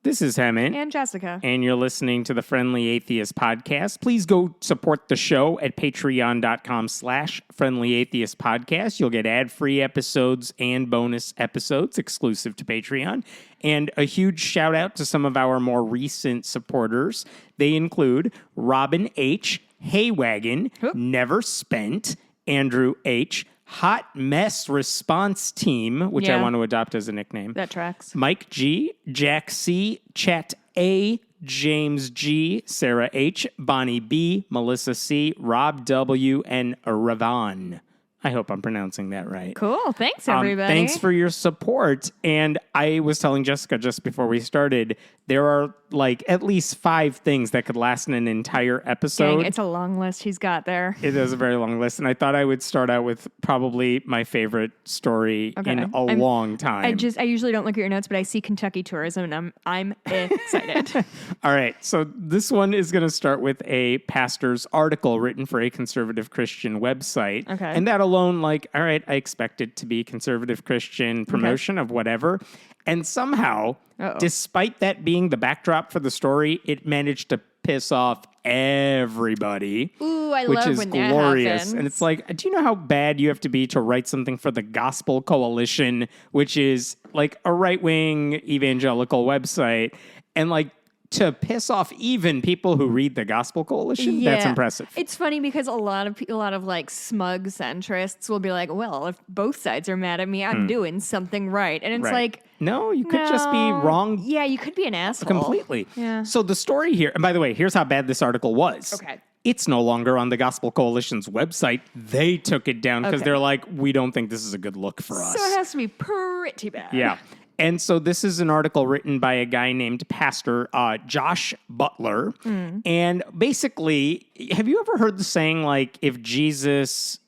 This is Hemant. And Jessica. And you're listening to the Friendly Atheist Podcast. Please go support the show at patreon.com/Friendly Atheist Podcast. You'll get ad-free episodes and bonus episodes exclusive to Patreon. And a huge shout out to some of our more recent supporters. They include Robin H., Haywagon, Never Spent, Andrew H., Hot Mess Response Team, which I want to adopt as a nickname. That tracks. Mike G, Jack C, Chet A, James G, Sarah H, Bonnie B, Melissa C, Rob W, and Ravan. I hope I'm pronouncing that right. Cool. Thanks, everybody. Thanks for your support. And I was telling Jessica just before we started, there are like at least 5 things that could last in an entire episode. Dang, it's a long list he's got there. It is a very long list. And I thought I would start out with probably my favorite story in a long time. I usually don't look at your notes, but I see Kentucky tourism and I'm excited. All right. So this one is going to start with a pastor's article written for a conservative Christian website. Okay. And that alone, like, all right, I expect it to be conservative Christian promotion of whatever. And somehow, despite that being the backdrop for the story, it managed to piss off everybody. Ooh, I which love is when glorious. that happens. And it's like, do you know how bad you have to be to write something for the Gospel Coalition, which is like a right-wing evangelical website, and like to piss off even people who read the Gospel Coalition? Yeah. That's impressive. It's funny because a lot of like smug centrists will be like, well, if both sides are mad at me, I'm doing something right. And it's like, no, you could just be wrong. Yeah, you could be an asshole. Completely. Yeah. So the story here, and by the way, here's how bad this article was. Okay. It's no longer on the Gospel Coalition's website. They took it down because they're like, we don't think this is a good look for us. So it has to be pretty bad. Yeah. And so this is an article written by a guy named Pastor Josh Butler. And basically, have you ever heard the saying, like, if Jesus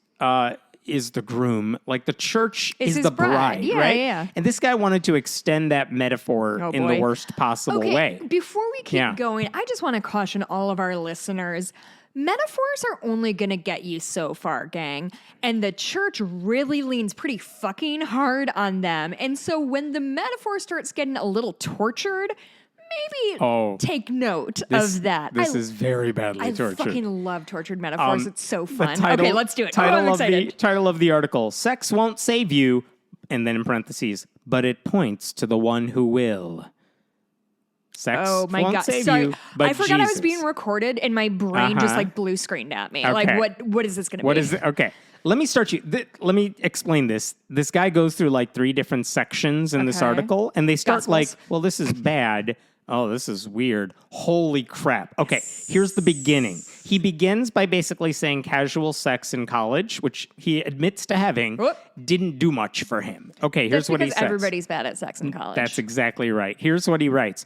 is the groom, like the church is the bride, yeah, right? Yeah. And this guy wanted to extend that metaphor in the worst possible way. Before we keep going, I just want to caution all of our listeners. Metaphors are only going to get you so far, gang. And the church really leans pretty fucking hard on them. And so when the metaphor starts getting a little tortured, maybe take note of that. This is very badly tortured. I fucking love tortured metaphors. It's so fun. Title, okay, let's do it. Title I'm excited. Title of the article, Sex Won't Save You, and then in parentheses, but it points to the one who will. Sex won't save you, but I forgot Jesus. I was being recorded and my brain just like blue screened at me. Okay. Like, what is this going to be? What is it? Okay. Let me start you. Let me explain this. This guy goes through like 3 different sections in this article, and they start like, well, this is bad. Oh, this is weird. Holy crap. Okay, here's the beginning. He begins by basically saying casual sex in college, which he admits to having, didn't do much for him. Okay, here's what he says. Everybody's bad at sex in college. That's exactly right. Here's what he writes.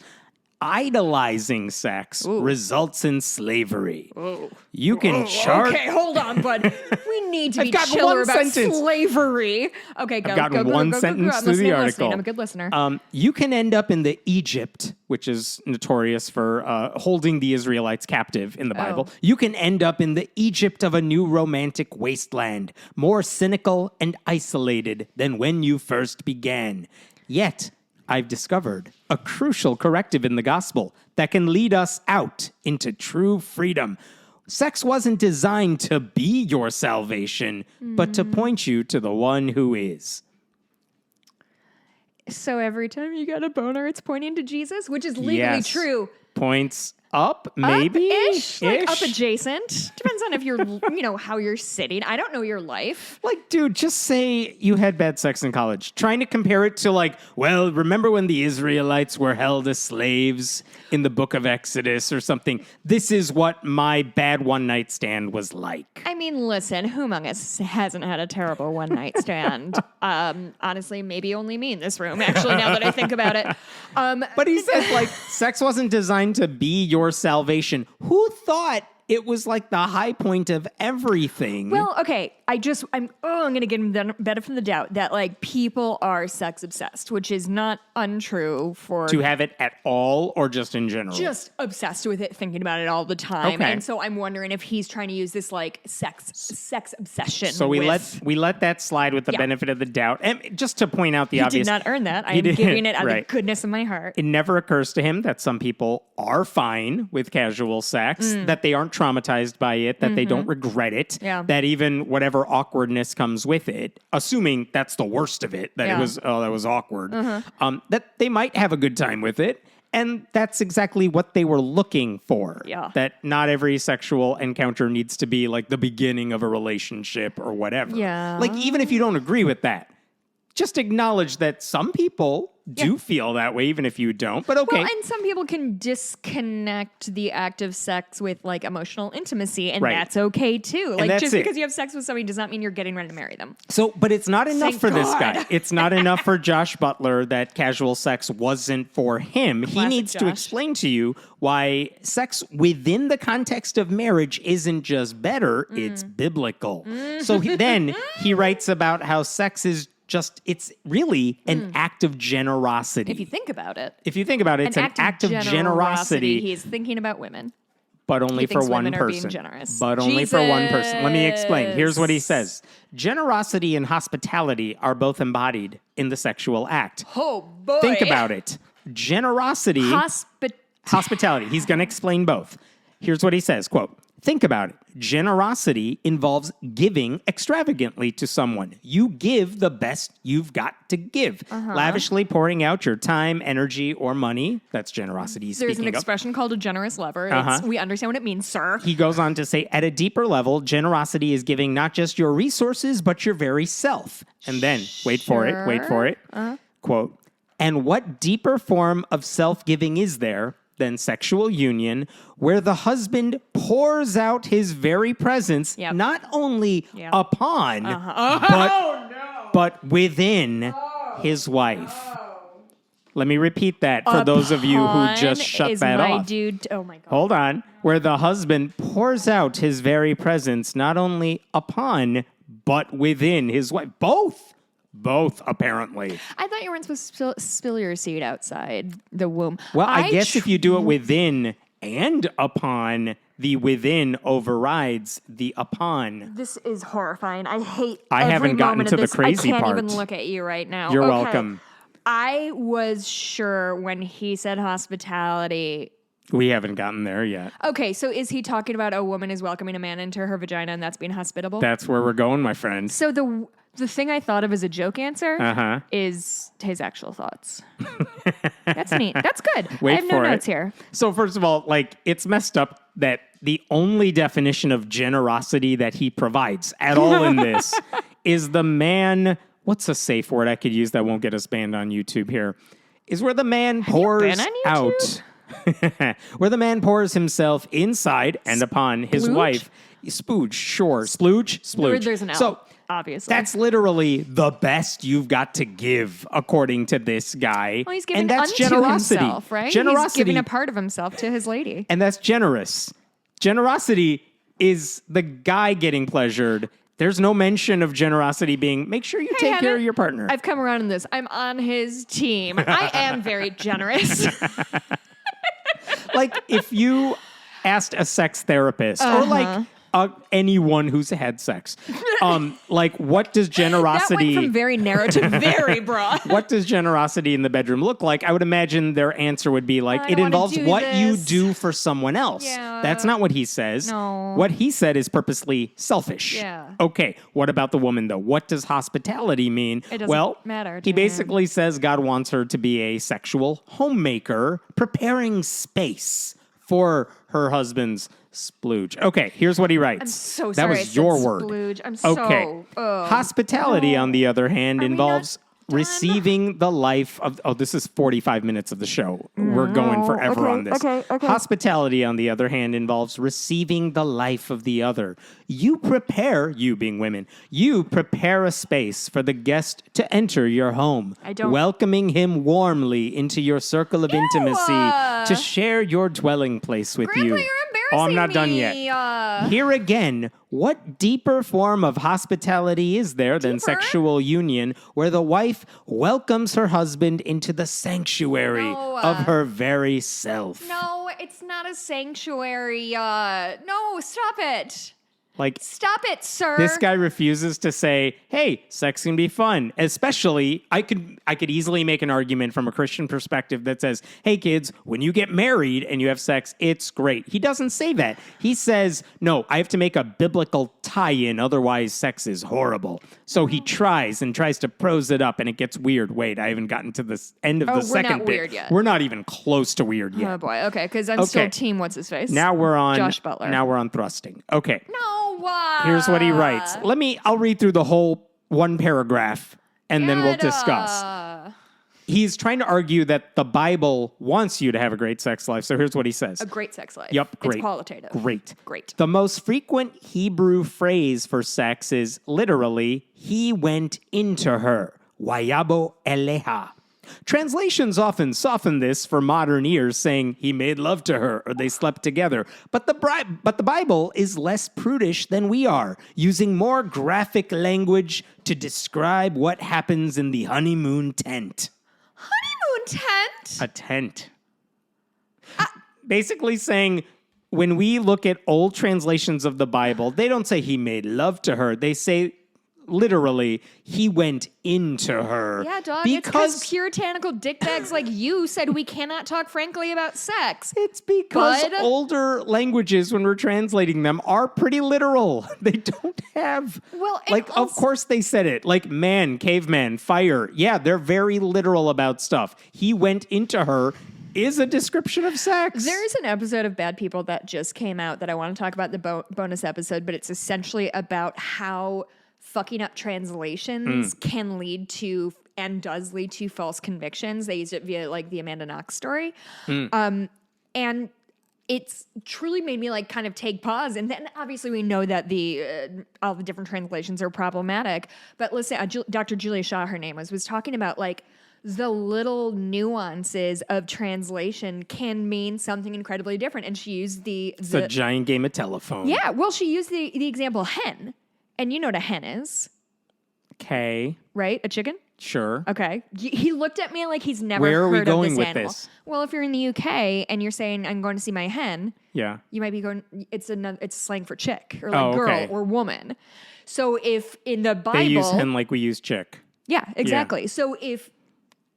Idolizing sex results in slavery. You can charge... Okay, hold on, bud. We need to be chiller about slavery. Okay, go. I've gotten one sentence through the article. I'm a good listener. You can end up in the Egypt, which is notorious for holding the Israelites captive in the Bible. You can end up in the Egypt of a new romantic wasteland, more cynical and isolated than when you first began. Yet, I've discovered a crucial corrective in the gospel that can lead us out into true freedom. Sex wasn't designed to be your salvation, but to point you to the one who is. So every time you got a boner, it's pointing to Jesus, which is legally true. Points up, maybe? Up-ish, like up adjacent. Depends on if you're, how you're sitting. I don't know your life. Like, dude, just say you had bad sex in college. Trying to compare it to like, well, remember when the Israelites were held as slaves in the book of Exodus or something? This is what my bad one-night stand was like. I mean, listen, who among us hasn't had a terrible one-night stand? Honestly, maybe only me in this room, actually, now that I think about it. But he says, like, sex wasn't designed to be your salvation. Who thought it was like the high point of everything. Well, okay. I'm going to give him the benefit of the doubt that like people are sex obsessed, which is not untrue for to have it at all or just in general? just obsessed with it, thinking about it all the time. Okay. And so I'm wondering if he's trying to use this like sex obsession. So we let that slide with the benefit of the doubt. And just to point out the obvious. He did not earn that. I'm giving it out of the Right. goodness of my heart. It never occurs to him that some people are fine with casual sex, that they aren't traumatized by it, that they don't regret it, that even whatever awkwardness comes with it, assuming that's the worst of it, that it was, oh, that was awkward, that they might have a good time with it. And that's exactly what they were looking for. Yeah. That not every sexual encounter needs to be like the beginning of a relationship or whatever. Yeah. Like, even if you don't agree with that, just acknowledge that some people do feel that way, even if you don't. But okay. Well, and some people can disconnect the act of sex with like emotional intimacy, and that's okay too. Like just because you have sex with somebody does not mean you're getting ready to marry them. So, but it's not enough Thank for this God. guy. It's not enough for Josh Butler that casual sex wasn't for him. He needs to explain to you why sex within the context of marriage isn't just better, it's biblical. So then he writes about how sex is it's really an act of generosity. If you think about it. It's an act of generosity. He's thinking about women. But only for one person. But only for one person. Let me explain. Here's what he says. Generosity and hospitality are both embodied in the sexual act. Oh, boy. Think about it. Generosity, hospitality. He's going to explain both. Here's what he says, quote, think about it. Generosity involves giving extravagantly to someone. You give the best you've got to give. Lavishly pouring out your time, energy, or money. That's generosity. There's an expression called a generous lover. We understand what it means, sir. He goes on to say, at a deeper level, generosity is giving not just your resources, but your very self. And then, wait for it. Quote, and what deeper form of self-giving is there than sexual union, where the husband pours out his very presence, not only upon, but within his wife. Let me repeat that for those of you who just shut that off. Oh my God. Hold on. Where the husband pours out his very presence, not only upon, but within his wife. Both, apparently. I thought you weren't supposed to spill your seed outside the womb. Well, I guess if you do it within and upon, the within overrides the upon. This is horrifying. I hate I haven't gotten to the crazy part. I can't even look at you right now. You're welcome. I was sure when he said hospitality. We haven't gotten there yet. Okay, so is he talking about a woman is welcoming a man into her vagina and that's being hospitable? That's where we're going, my friend. So the thing I thought of as a joke answer is his actual thoughts. That's neat. That's good. I have no notes here. So first of all, like, it's messed up that the only definition of generosity that he provides at all in this is the man, what's a safe word I could use that won't get us banned on YouTube here, is where the man pours out. Where the man pours himself inside and upon his wife. Spooge, sure. Splooge. There's an L. So, obviously. that's literally the best you've got to give, according to this guy. Well, he's giving and that's unto generosity. Himself, right? Generosity. He's giving a part of himself to his lady. And that's generous. Generosity is the guy getting pleasured. There's no mention of generosity being, make sure you take care of your partner. I've come around in this. I'm on his team. I am very generous. Like, if you asked a sex therapist or like anyone who's had sex, like, what does generosity... That went from very narrow to very broad. What does generosity in the bedroom look like? I would imagine their answer would be like, it involves what you do for someone else. Yeah. That's not what he says. No. What he said is purposely selfish. Yeah. Okay, what about the woman, though? What does hospitality mean? It doesn't matter to he him. basically says God wants her to be a sexual homemaker, preparing space for her husband's splooge. Okay, here's what he writes. I'm so sorry. That was your word. Splooge. I'm okay. Hospitality, on the other hand, involves receiving the life of... Oh, this is 45 minutes of the show. We're going forever on this. Okay. Hospitality, on the other hand, involves receiving the life of the other. You being women, you prepare a space for the guest to enter your home, welcoming him warmly into your circle of intimacy to share your dwelling place with you. Grandpa, you're Oh, I'm not done yet. Here again, what deeper form of hospitality is there than sexual union where the wife welcomes her husband into the sanctuary of her very self? No, it's not a sanctuary. No, stop it. Like, stop it, sir. This guy refuses to say, hey, sex can be fun. Especially, I could easily make an argument from a Christian perspective that says, hey, kids, when you get married and you have sex, it's great. He doesn't say that. He says, no, I have to make a biblical tie-in, otherwise sex is horrible. So he tries to prose it up, and it gets weird. Wait, I haven't gotten to the end of the second bit. Weird yet. We're not even close to weird yet. Oh, boy. Okay, because I'm still team what's-his-face. Now we're on Josh Butler. Now we're on thrusting. Okay. No. Here's what he writes. I'll read through the whole one paragraph and then we'll discuss. He's trying to argue that the Bible wants you to have a great sex life. So here's what he says. A great sex life. Yep, great. It's qualitative. Great. The most frequent Hebrew phrase for sex is literally, he went into her. Wayabo eleha. Translations often soften this for modern ears, saying he made love to her or they slept together. But the Bible is less prudish than we are, using more graphic language to describe what happens in the honeymoon tent. Honeymoon tent? A tent. Basically saying, when we look at old translations of the Bible, they don't say he made love to her. They say, literally, he went into her. Yeah, dog. It's because puritanical dickbags like you said we cannot talk frankly about sex. It's because older languages, when we're translating them, are pretty literal. They don't have... Well, of course they said it. Like man, caveman, fire. Yeah, they're very literal about stuff. He went into her is a description of sex. There is an episode of Bad People that just came out that I want to talk about, the bonus episode, but it's essentially about how fucking up translations can lead to and does lead to false convictions. They use it via like the Amanda Knox story. And it's truly made me like kind of take pause. And then obviously we know that all the different translations are problematic. But listen, Dr. Julia Shaw, her name was talking about like the little nuances of translation can mean something incredibly different. And she used it's a giant game of telephone. Yeah, well, she used the example hen. And you know what a hen is. Okay. Right? A chicken? Sure. Okay. He looked at me like he's never Where are we heard going of this with animal. this? Well, if you're in the UK and you're saying, I'm going to see my hen, yeah, you might be going, it's slang for chick or like girl or woman. So if in the Bible... They use hen like we use chick. Yeah, exactly. Yeah. So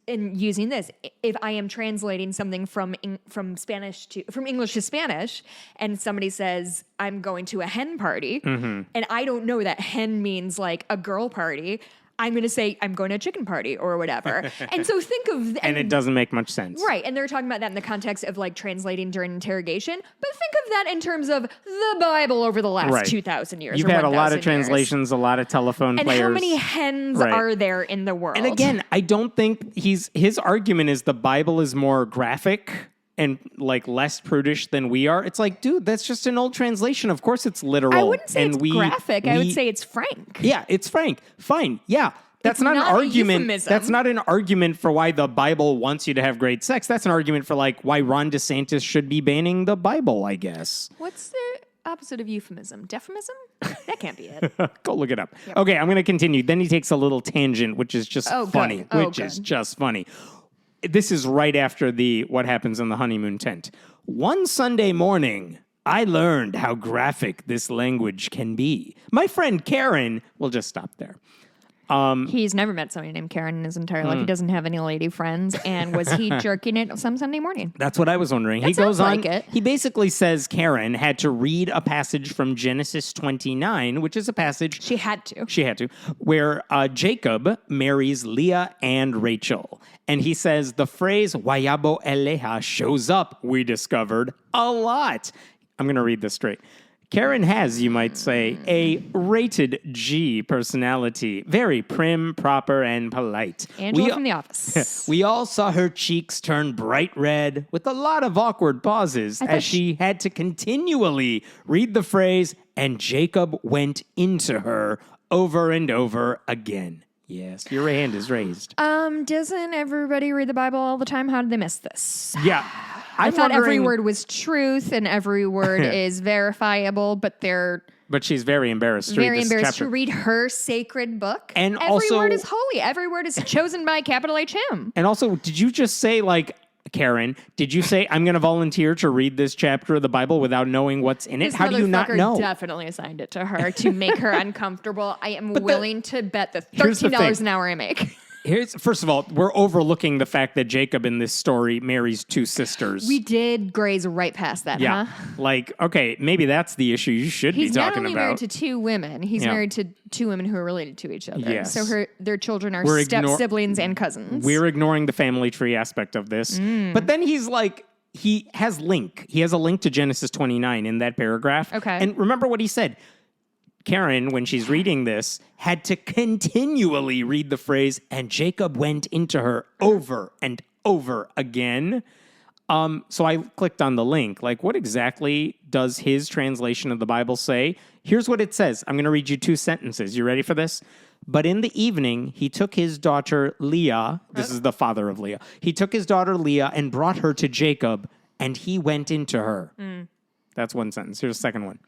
in using this, if I am translating something from English to Spanish, and somebody says I'm going to a hen party, and I don't know that hen means like a girl party, I'm going to say I'm going to a chicken party or whatever. And so think of... And it doesn't make much sense. Right. And they're talking about that in the context of like translating during interrogation. But think of that in terms of the Bible over the last 2,000 years. You've had a lot of translations, a lot of telephone players. And how many hens are there in the world? And again, I don't think his argument is the Bible is more graphic and like less prudish than we are. It's like, dude, that's just an old translation. Of course it's literal. I wouldn't say it's graphic. I would say it's frank. Yeah, it's frank. Fine. Yeah. That's not an argument. That's not an argument for why the Bible wants you to have great sex. That's an argument for like why Ron DeSantis should be banning the Bible, I guess. What's the opposite of euphemism? Defemism? That can't be it. Go look it up. Yep. Okay, I'm going to continue. Then he takes a little tangent, which is just funny. Is just funny. This is right after what happens in the honeymoon tent. One Sunday morning, I learned how graphic this language can be. My friend Karen, we'll just stop there. He's never met somebody named Karen in his entire life. He doesn't have any lady friends. And was he jerking it some Sunday morning? That's what I was wondering. He goes on. He basically says Karen had to read a passage from Genesis 29, which is a passage. She had to. Where Jacob marries Leah and Rachel. And he says the phrase Wayabo eleha shows up, we discovered, a lot. I'm going to read this straight. Karen has, you might say, a rated G personality. Very prim, proper, and polite. Angela from The Office. We all saw her cheeks turn bright red with a lot of awkward pauses as she had to continually read the phrase, and Jacob went into her over and over again. Yes, your hand is raised. Doesn't everybody read the Bible all the time? How did they miss this? Yeah. I thought every word was truth and every word is verifiable, but they're But she's very embarrassed to read this chapter. to read her sacred book. And every also, word is holy. Every word is chosen by capital H him. And also, did you just say, like, Karen, did you say, I'm going to volunteer to read this chapter of the Bible without knowing what's in it? This How do you not know? Definitely assigned it to her to make her uncomfortable. I am willing to bet the $13 an hour I make. First of all, we're overlooking the fact that Jacob in this story marries two sisters. We did graze right past that, yeah. huh? Like, okay, maybe that's the issue you should be talking about. He's not only married to two women, he's married to two women who are related to each other. Yes. So their children are step-siblings and cousins. We're ignoring the family tree aspect of this. But then he's like, he has a link to Genesis 29 in that paragraph. Okay. And remember what he said. Karen, when she's reading this, had to continually read the phrase, and Jacob went into her over and over again. So I clicked on the link. Like, what exactly does his translation of the Bible say? Here's what it says. I'm going to read you 2 sentences. You ready for this? But in the evening, he took his daughter Leah. This is the father of Leah. He took his daughter Leah and brought her to Jacob, and he went into her. That's one sentence. Here's the second one.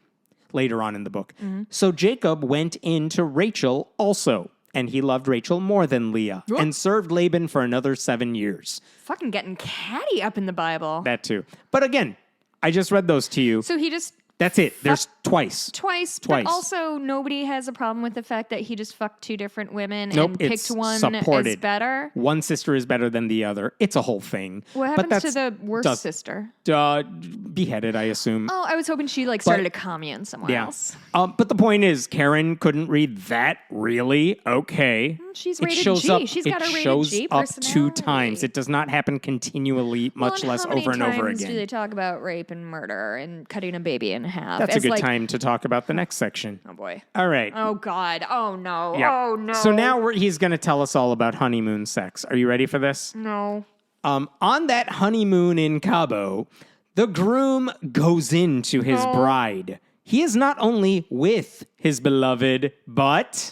Later on in the book. So Jacob went in to Rachel also, and he loved Rachel more than Leah, and served Laban for another 7 years. Fucking getting catty up in the Bible. That too. But again, I just read those to you. So he just... That's it. There's twice. But also nobody has a problem with the fact that he just fucked 2 different women and picked one supported. as better. One sister is better than the other. It's a whole thing. What happens to the worst sister? Beheaded, I assume. Oh, I was hoping she started a commune somewhere else. But the point is, Karen couldn't read that really. Okay. She's rated G. She's got a rated G personality. It shows up 2 times. It does not happen continually, much less over and over again. How many times do they talk about rape and murder and cutting a baby in half? That's a good time to talk about the next section. Oh, boy. All right. Oh, God. Oh, no. Yep. Oh, no. So now he's going to tell us all about honeymoon sex. Are you ready for this? No. On that honeymoon in Cabo, the groom goes into his bride. He is not only with his beloved, but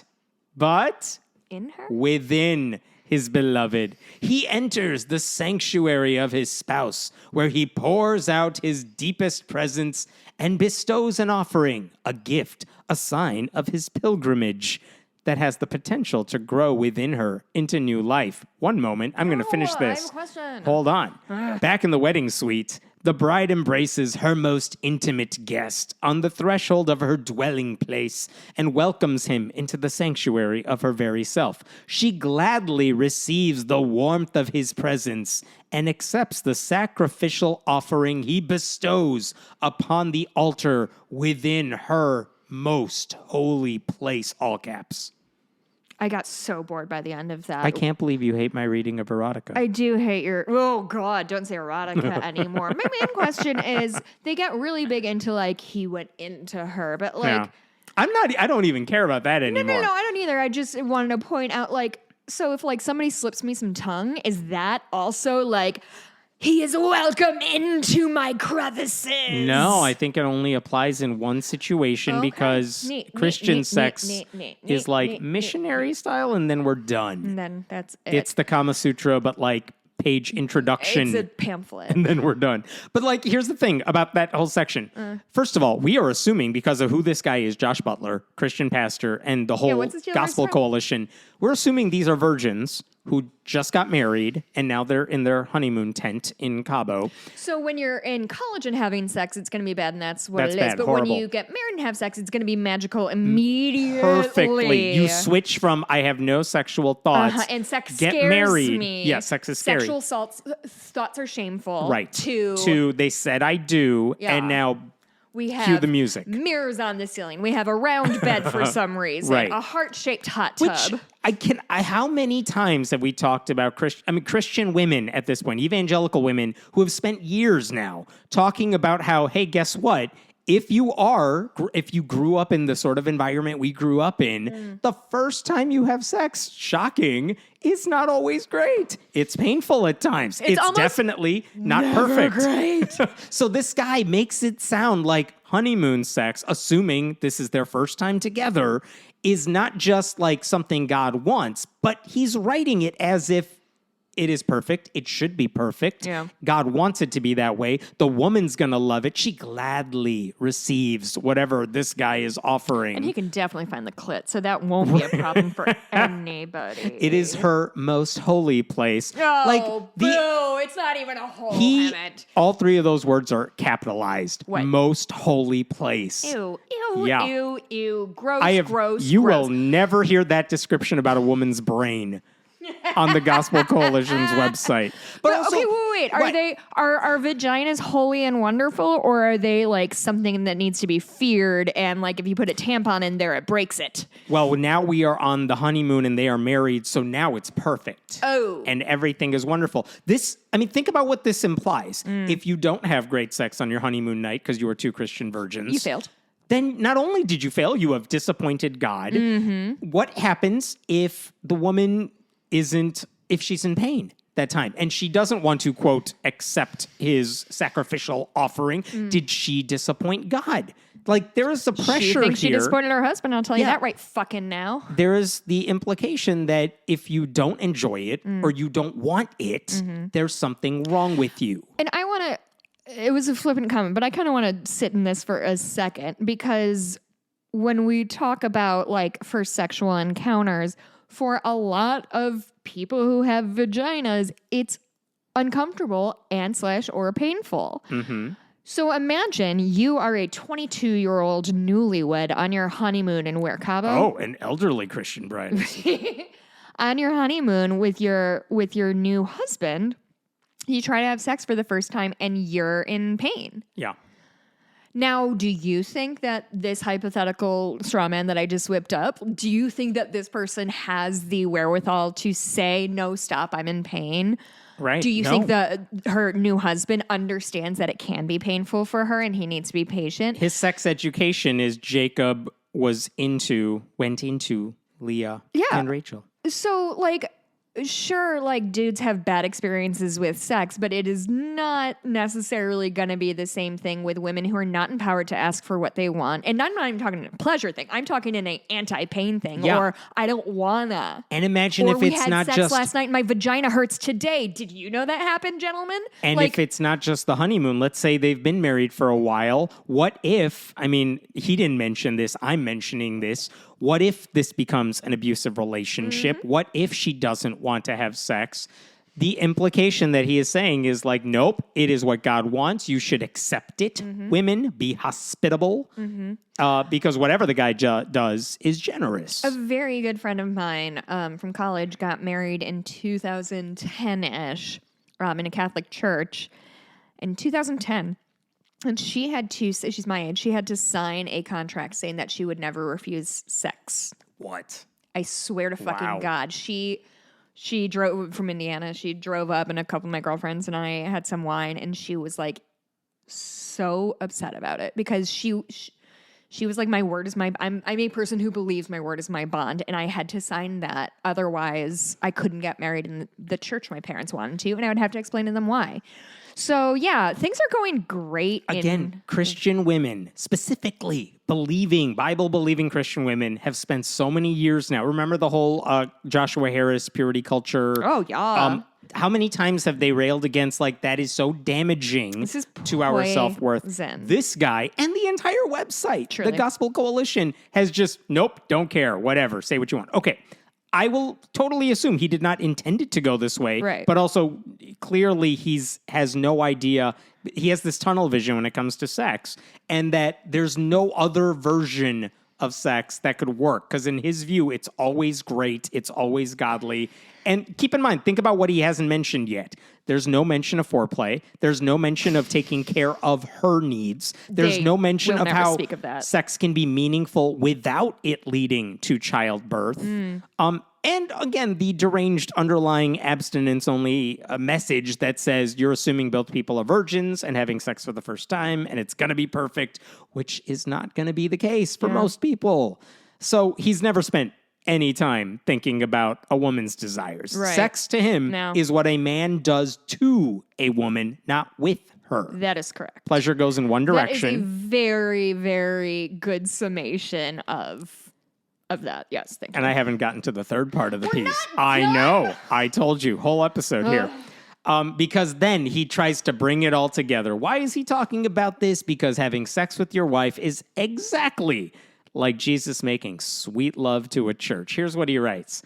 in her? within his beloved. He enters the sanctuary of his spouse, where he pours out his deepest presence and bestows an offering, a gift, a sign of his pilgrimage that has the potential to grow within her into new life. One moment, I'm going to finish this. I have a question. Hold on. Back in the wedding suite, the bride embraces her most intimate guest on the threshold of her dwelling place and welcomes him into the sanctuary of her very self. She gladly receives the warmth of his presence and accepts the sacrificial offering he bestows upon the altar within her most holy place, all caps. I got so bored by the end of that. I can't believe you hate my reading of erotica. I do hate your... Oh, God, don't say erotica anymore. My main question is, they get really big into, like, he went into her, but, like... Yeah. I don't even care about that anymore. No, I don't either. I just wanted to point out, like, so if, like, somebody slips me some tongue, is that also, like... He is welcome into my crevices. No, I think it only applies in one situation because Christian sex is like missionary style, and then we're done. And then that's it. It's the Kama Sutra, but like page introduction. It's a pamphlet. And then we're done. But like, here's the thing about that whole section. First of all, we are assuming because of who this guy is, Josh Butler, Christian pastor, and the whole Gospel Coalition, we're assuming these are virgins who just got married, and now they're in their honeymoon tent in Cabo. So when you're in college and having sex, it's going to be bad, and that's what it is. Bad, but horrible. when you get married and have sex, it's going to be magical immediately. Perfectly. You switch from, I have no sexual thoughts. And sex get scares married. me. Yeah, sex is scary. Sexual thoughts are shameful. Right. To they said I do, and now... We have cue the music. Mirrors on the ceiling. We have a round bed for some reason. Right. A heart-shaped hot tub. Which how many times have we talked about Christian women at this point, evangelical women who have spent years now talking about how, hey, guess what? If you grew up in the sort of environment we grew up in, the first time you have sex, shocking, is not always great. It's painful at times. It's definitely not perfect. Great. So this guy makes it sound like honeymoon sex, assuming this is their first time together, is not just like something God wants, but he's writing it as if It is perfect. It should be perfect. Yeah. God wants it to be that way. The woman's going to love it. She gladly receives whatever this guy is offering. And he can definitely find the clit, so that won't be a problem for anybody. It is her most holy place. Oh, boo! It's not even a hole, Emmett. All three of those words are capitalized. What? Most holy place. Ew, Yeah. ew. Gross, gross. You will never hear that description about a woman's brain on the Gospel Coalition's website. But also, okay, wait. Are vaginas holy and wonderful, or are they like something that needs to be feared? And like, if you put a tampon in there, it breaks it. Well, now we are on the honeymoon and they are married, so now it's perfect. Oh, and everything is wonderful. Think about what this implies. If you don't have great sex on your honeymoon night because you were two Christian virgins, you failed. Then not only did you fail, you have disappointed God. Mm-hmm. What happens if the woman if she's in pain that time and she doesn't want to, quote, accept his sacrificial offering? Did she disappoint God? Like, there is a pressure She thinks here. she disappointed her husband, I'll tell you Yeah. that right fucking now. There is the implication that if you don't enjoy it or you don't want it, there's something wrong with you. And I want to, it was a flippant comment, but I kind of want to sit in this for a second, because when we talk about like first sexual encounters, for a lot of people who have vaginas, it's uncomfortable and / or painful. Mm-hmm. So imagine you are a 22-year-old newlywed on your honeymoon in where, Cabo? Oh, an elderly Christian bride. On your honeymoon with your new husband, you try to have sex for the first time and you're in pain. Yeah. Now, do you think that this hypothetical straw man that I just whipped up, do you think that this person has the wherewithal to say, no, stop, I'm in pain? Right. Do you No. think that her new husband understands that it can be painful for her and he needs to be patient? His sex education is Jacob went into Leah and Rachel. So, like, sure, like, dudes have bad experiences with sex, but it is not necessarily going to be the same thing with women who are not empowered to ask for what they want. And I'm not even talking in a pleasure thing. I'm talking in an anti-pain thing, or I don't wanna. And imagine or if we it's had not sex just last night and my vagina hurts today. Did you know that happened, gentlemen? And like, if it's not just the honeymoon, let's say they've been married for a while. What if, he didn't mention this, I'm mentioning this. What if this becomes an abusive relationship? What if she doesn't want to have sex? The implication that he is saying is like, nope, it is what God wants. You should accept it. Women, be hospitable, because whatever the guy does is generous. a very good friend of mine from college got married in 2010-ish in a Catholic church in 2010. And she had to, she's my age, she had to sign a contract saying that she would never refuse sex. What? I swear to fucking Wow. God. She drove from Indiana. She drove up and a couple of my girlfriends and I had some wine, and she was like so upset about it because she was like, my word is I'm a person who believes my word is my bond, and I had to sign that. Otherwise, I couldn't get married in the church my parents wanted to, and I would have to explain to them why. So, yeah, things are going great. Again, Christian women, specifically Bible-believing Christian women, have spent so many years now. Remember the whole Joshua Harris purity culture? Oh, yeah. How many times have they railed against, like, that is so damaging This is to our self-worth? poison. This guy and the entire website, Truly. the Gospel Coalition, has just, nope, don't care, whatever, say what you want. Okay. I will totally assume he did not intend it to go this way, Right. but also clearly has no idea. He has this tunnel vision when it comes to sex, and that there's no other version of sex that could work, because in his view, it's always great, it's always godly. And keep in mind, think about what he hasn't mentioned yet. There's no mention of foreplay. There's no mention of taking care of her needs. There's They no mention will of never how speak of that. sex can be meaningful without it leading to childbirth. And again, the deranged underlying abstinence only message that says you're assuming both people are virgins and having sex for the first time, and it's going to be perfect, which is not going to be the case for most people. So he's never spent any time thinking about a woman's desires. Right. Sex to him No. is what a man does to a woman, not with her. That is correct. Pleasure goes in one That is a direction. very, very good summation of of that. Yes, thank you. And I haven't gotten to the third part of the piece. I know. I told you. Whole episode here. Because then he tries to bring it all together. Why is he talking about this? Because having sex with your wife is exactly like Jesus making sweet love to a church. Here's what he writes.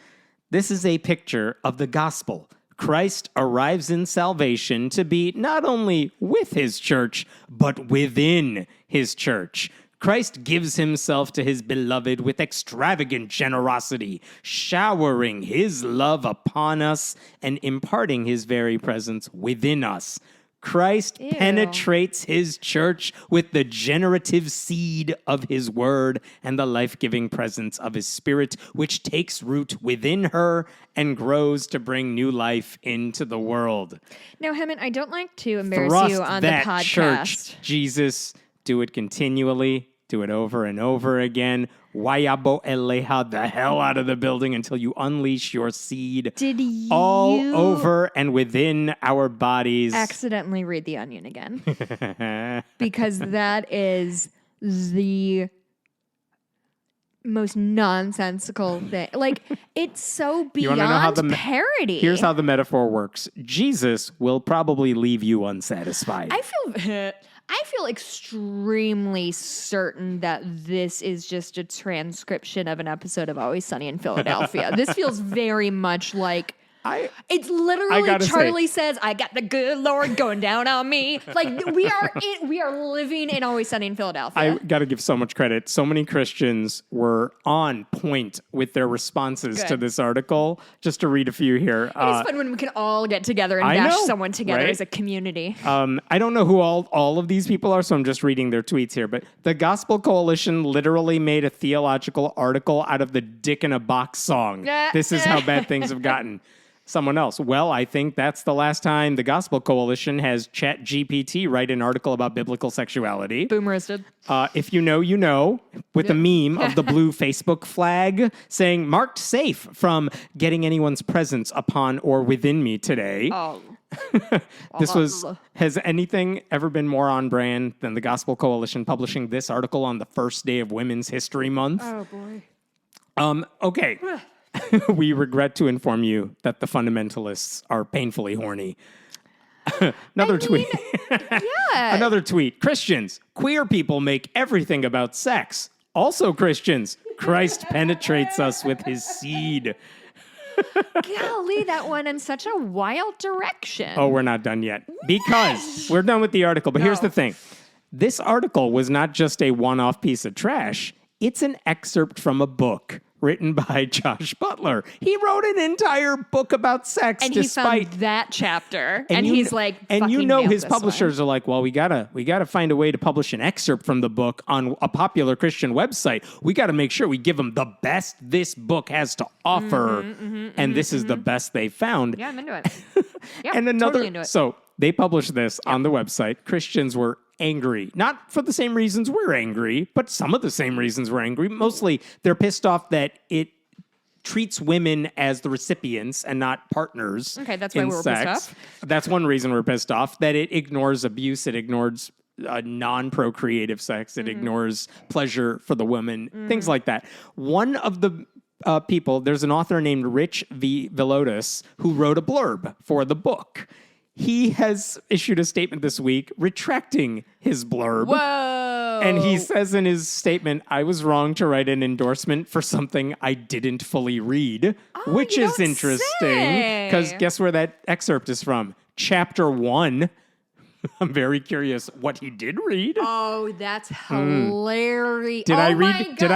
This is a picture of the gospel. Christ arrives in salvation to be not only with his church, but within his church. Christ gives himself to his beloved with extravagant generosity, showering his love upon us and imparting his very presence within us. Christ penetrates his church with the generative seed of his word and the life-giving presence of his spirit, which takes root within her and grows to bring new life into the world. Now, Hemant, I don't like to embarrass you on the podcast. Church, Jesus, do it continually. Do it over and over again. Wayabo eleha, the hell out of the building until you unleash your seed all over and within our bodies. Accidentally read The Onion again. Because that is the most nonsensical thing. Like, it's so beyond parody. Here's how the metaphor works. Jesus will probably leave you unsatisfied. I feel extremely certain that this is just a transcription of an episode of Always Sunny in Philadelphia. This feels very much like it's literally Charlie says, "I got the good Lord going down on me." Like we are living in Always Sunny in Philadelphia. I got to give so much credit. So many Christians were on point with their responses to this article. Just to read a few here. It's fun when we can all get together and bash someone together as a community. I don't know who all of these people are, so I'm just reading their tweets here. But the Gospel Coalition literally made a theological article out of the Dick in a Box song. This is how bad things have gotten. Someone else. Well, I think that's the last time the Gospel Coalition has ChatGPT write an article about biblical sexuality. Boom roasted. If you know, you know, with a meme of the blue Facebook flag saying, marked safe from getting anyone's presence upon or within me today. Oh. Has anything ever been more on brand than the Gospel Coalition publishing this article on the first day of Women's History Month? Oh, boy. Okay. We regret to inform you that the fundamentalists are painfully horny. Another tweet. Another tweet. Christians, queer people make everything about sex. Also Christians, Christ penetrates us with his seed. Golly, that went in such a wild direction. Oh, we're not done yet. Because we're done with the article. But here's the thing. This article was not just a one-off piece of trash. It's an excerpt from a book written by Josh Butler. He wrote an entire book about sex, and he found that chapter, and he's like, and you know, his publishers are like, well, we gotta find a way to publish an excerpt from the book on a popular Christian website. We got to make sure we give them the best this book has to offer, and this is the best they found. Yeah, I'm into it. Yep, and another, totally into it. So they published this on the website. Christians were angry, not for the same reasons we're angry, but some of the same reasons we're angry. Mostly, they're pissed off that it treats women as the recipients and not partners. Okay, that's why we're pissed off. That's one reason we're pissed off. That it ignores abuse, it ignores non-procreative sex, it ignores pleasure for the woman, things like that. One of the people, there's an author named Rich V. Velotis who wrote a blurb for the book. He has issued a statement this week retracting his blurb. Whoa! And he says in his statement, I was wrong to write an endorsement for something I didn't fully read, which is interesting because guess where that excerpt is from? Chapter 1. I'm very curious what he did read. Oh, that's hilarious. Did I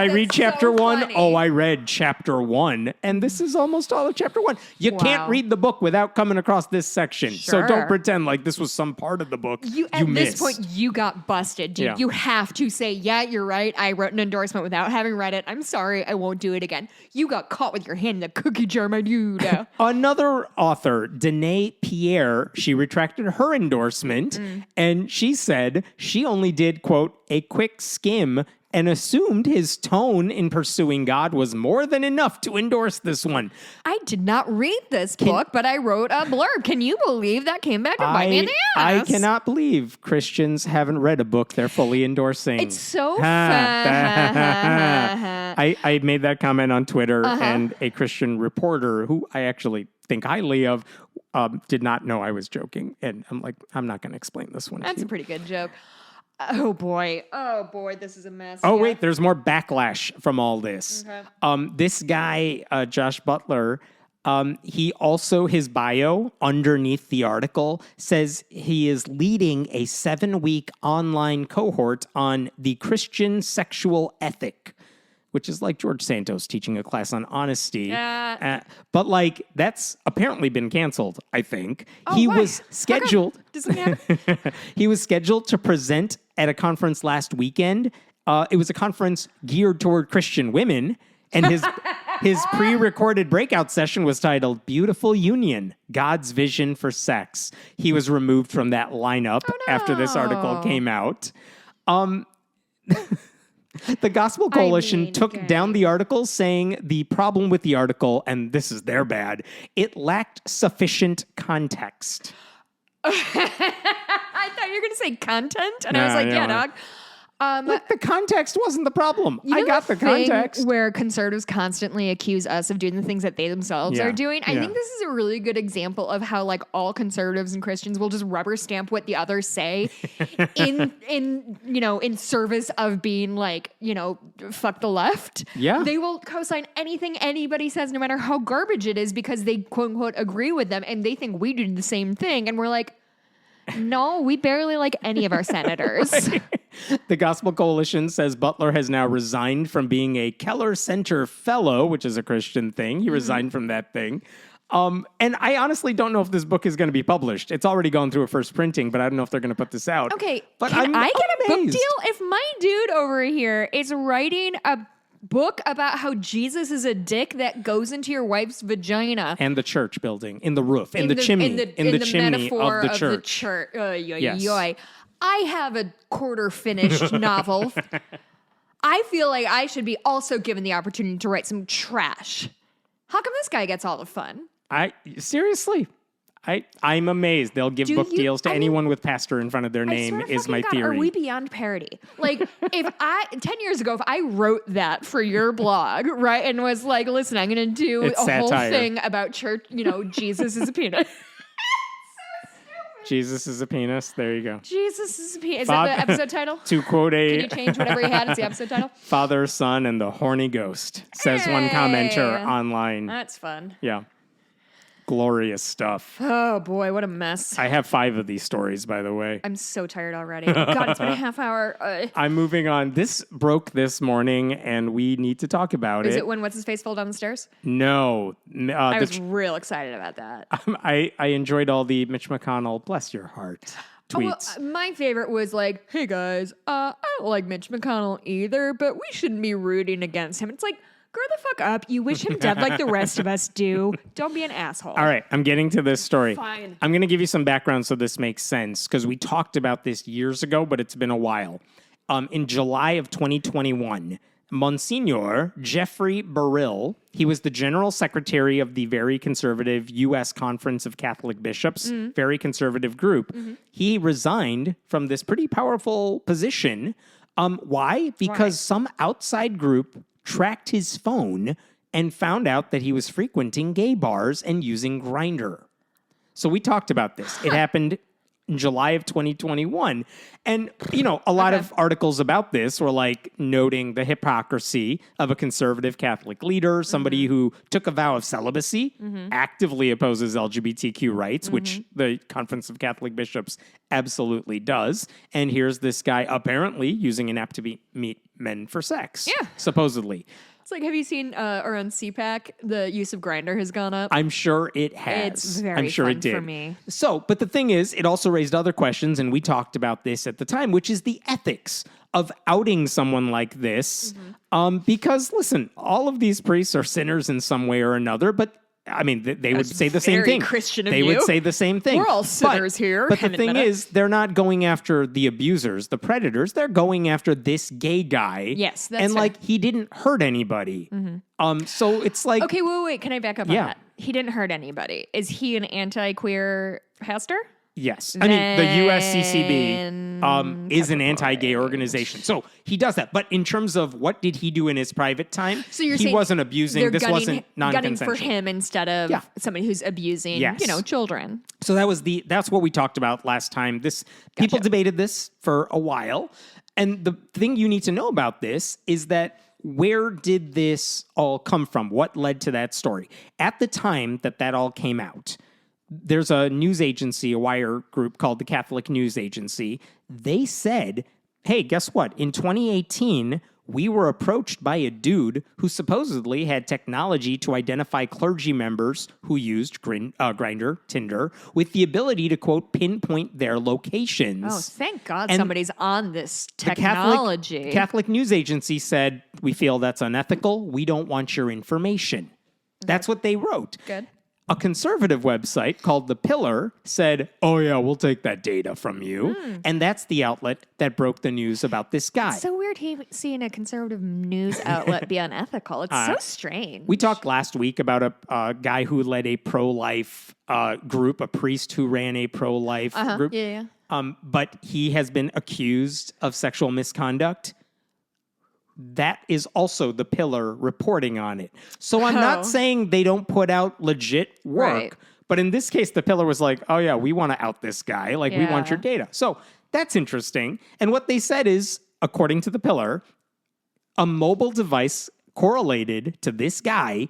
read chapter 1? Funny. Oh, I read chapter 1. And this is almost all of chapter 1. You can't read the book without coming across this section. Sure. So don't pretend like this was some part of the book At this point, you got busted, dude. Yeah. You have to say, yeah, you're right. I wrote an endorsement without having read it. I'm sorry. I won't do it again. You got caught with your hand in the cookie jar, my dude. Another author, Danae Pierre, she retracted her endorsement. And she said she only did, quote, a quick skim and assumed his tone in pursuing God was more than enough to endorse this one. I did not read this book, but I wrote a blurb. Can you believe that came back to bite me in the ass? I cannot believe Christians haven't read a book they're fully endorsing. It's so fun. I made that comment on Twitter, and a Christian reporter who I actually think highly of did not know I was joking. And I'm like, I'm not going to explain this one. That's a pretty good joke. Oh boy, this is a mess. Oh, wait, there's more backlash from all this. Okay. This guy, Josh Butler, he also, his bio underneath the article says he is leading a 7-week online cohort on the Christian sexual ethic, which is like George Santos teaching a class on honesty. But like, that's apparently been canceled, I think. He was scheduled. He was scheduled to present at a conference last weekend. It was a conference geared toward Christian women. And his pre-recorded breakout session was titled Beautiful Union, God's Vision for Sex. He was removed from that lineup after this article came out. The Gospel Coalition took down the article, saying the problem with the article, and this is their bad, it lacked sufficient context. I thought you were going to say content, and I was like, yeah, dog. Look, the context wasn't the problem. I got the context. Where conservatives constantly accuse us of doing the things that they themselves are doing. I think this is a really good example of how like all conservatives and Christians will just rubber stamp what the others say in service of being like, fuck the left. Yeah. They will co-sign anything anybody says, no matter how garbage it is, because they quote unquote agree with them and they think we do the same thing. And we're like, no, we barely like any of our senators. The Gospel Coalition says Butler has now resigned from being a Keller Center Fellow, which is a Christian thing. He resigned from that thing. And I honestly don't know if this book is going to be published. It's already gone through a first printing, but I don't know if they're going to put this out. Okay, but can I get a book amazed. deal? If my dude over here is writing a book about how Jesus is a dick that goes into your wife's vagina. And the church building, in the roof, in the chimney, in the chimney of the church. Yes. I have a quarter finished novel. I feel like I should be also given the opportunity to write some trash. How come this guy gets all the fun? Seriously. I'm amazed. They'll give book deals to anyone with pastor in front of their name is my theory. Are we beyond parody? Like, if 10 years ago, if I wrote that for your blog, right, and was like, listen, I'm going to do a whole thing about church, Jesus is a penis. Jesus is a penis. There you go. Jesus is a penis. Is that the episode title? To quote Can you change whatever you had as the episode title? Father, Son, and the Horny Ghost, says one commenter online. That's fun. Yeah. Glorious stuff. Oh, boy, what a mess. I have 5 of these stories, by the way. I'm so tired already. God, it's been a half hour. I'm moving on. This broke this morning, and we need to talk about it. Is it when What's-His-Face fell down the stairs? No. I was real excited about that. I enjoyed all the Mitch McConnell, bless your heart, tweets. Well, my favorite was like, hey, guys, I don't like Mitch McConnell either, but we shouldn't be rooting against him. It's like, grow the fuck up. You wish him dead like the rest of us do. Don't be an asshole. All right, I'm getting to this story. Fine. I'm going to give you some background so this makes sense, because we talked about this years ago, but it's been a while. In July of 2021, Monsignor Jeffrey Burrill, he was the general secretary of the very conservative U.S. Conference of Catholic Bishops, very conservative group. He resigned from this pretty powerful position. Why? Because some outside group tracked his phone and found out that he was frequenting gay bars and using Grindr. So we talked about this. It happened in July of 2021. And, a lot of articles about this were like noting the hypocrisy of a conservative Catholic leader, somebody who took a vow of celibacy, actively opposes LGBTQ rights, which the Conference of Catholic Bishops absolutely does. And here's this guy apparently using an app to meet men for sex. Yeah. Supposedly. It's like, have you seen around CPAC, the use of Grindr has gone up? I'm sure it has. It's very I'm sure fun it did. for me. So, but the thing is, it also raised other questions, and we talked about this at the time, which is the ethics of outing someone like this. Because, listen, all of these priests are sinners in some way or another, but I mean, they would say the same very thing. Christian of they you. would say the same thing. We're all sinners here. But the Haven't thing met is, they're not going after the abusers, the predators. They're going after this gay guy. Yes, that's and fair. like he didn't hurt anybody. So it's like Okay, wait. Can I back up on that? He didn't hurt anybody. Is he an anti-queer pastor? Yes. I mean, the USCCB is an Okay, anti-gay right. organization. So he does that. But in terms of what did he do in his private time, So you're he saying wasn't abusing. they're This wasn't gunning non-consensual. for him instead of Yeah. somebody who's abusing, Yes. children. So that's what we talked about last time. People debated this for a while. And the thing you need to know about this is that where did this all come from? What led to that story? At the time that all came out, there's a news agency, a wire group called the Catholic News Agency. They said, hey, guess what? In 2018, we were approached by a dude who supposedly had technology to identify clergy members who used Grindr, Tinder, with the ability to, quote, pinpoint their locations. Oh, thank God And somebody's on this The technology. Catholic News Agency said, we feel that's unethical. We don't want your information. That's what they wrote. Good. A conservative website called The Pillar said, oh, yeah, we'll take that data from you. And that's the outlet that broke the news about this guy. So weird seeing a conservative news outlet be unethical. It's so strange. We talked last week about a guy who led a pro-life group, a priest who ran a pro-life group. Yeah. But he has been accused of sexual misconduct. That is also The Pillar reporting on it. So I'm not saying they don't put out legit work, Right. but in this case, The Pillar was like, oh yeah, we want to out this guy. Like, we want Yeah. your data. So that's interesting. And what they said is, according to The Pillar, a mobile device correlated to this guy,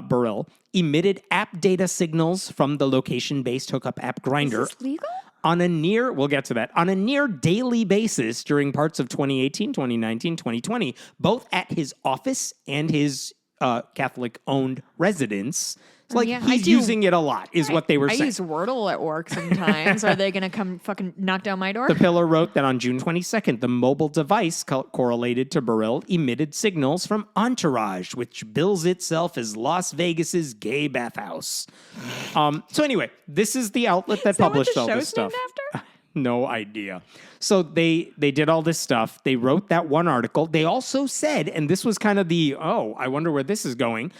Burrell, emitted app data signals from the location-based hookup app Grindr. Is this legal? We'll get to that, on a near daily basis during parts of 2018, 2019, 2020, both at his office and his Catholic-owned residence. It's like yeah, I he's do- using it a lot, is what they were I saying. use Wordle at work sometimes. Are they going to come fucking knock down my door? The Pillar wrote that on June 22nd, the mobile device correlated to Burrell emitted signals from Entourage, which bills itself as Las Vegas's gay bathhouse. So anyway, this is the outlet that Is that what published the all this show's stuff. named after? No idea. So they did all this stuff. They wrote that one article. They also said, and this was kind of I wonder where this is going.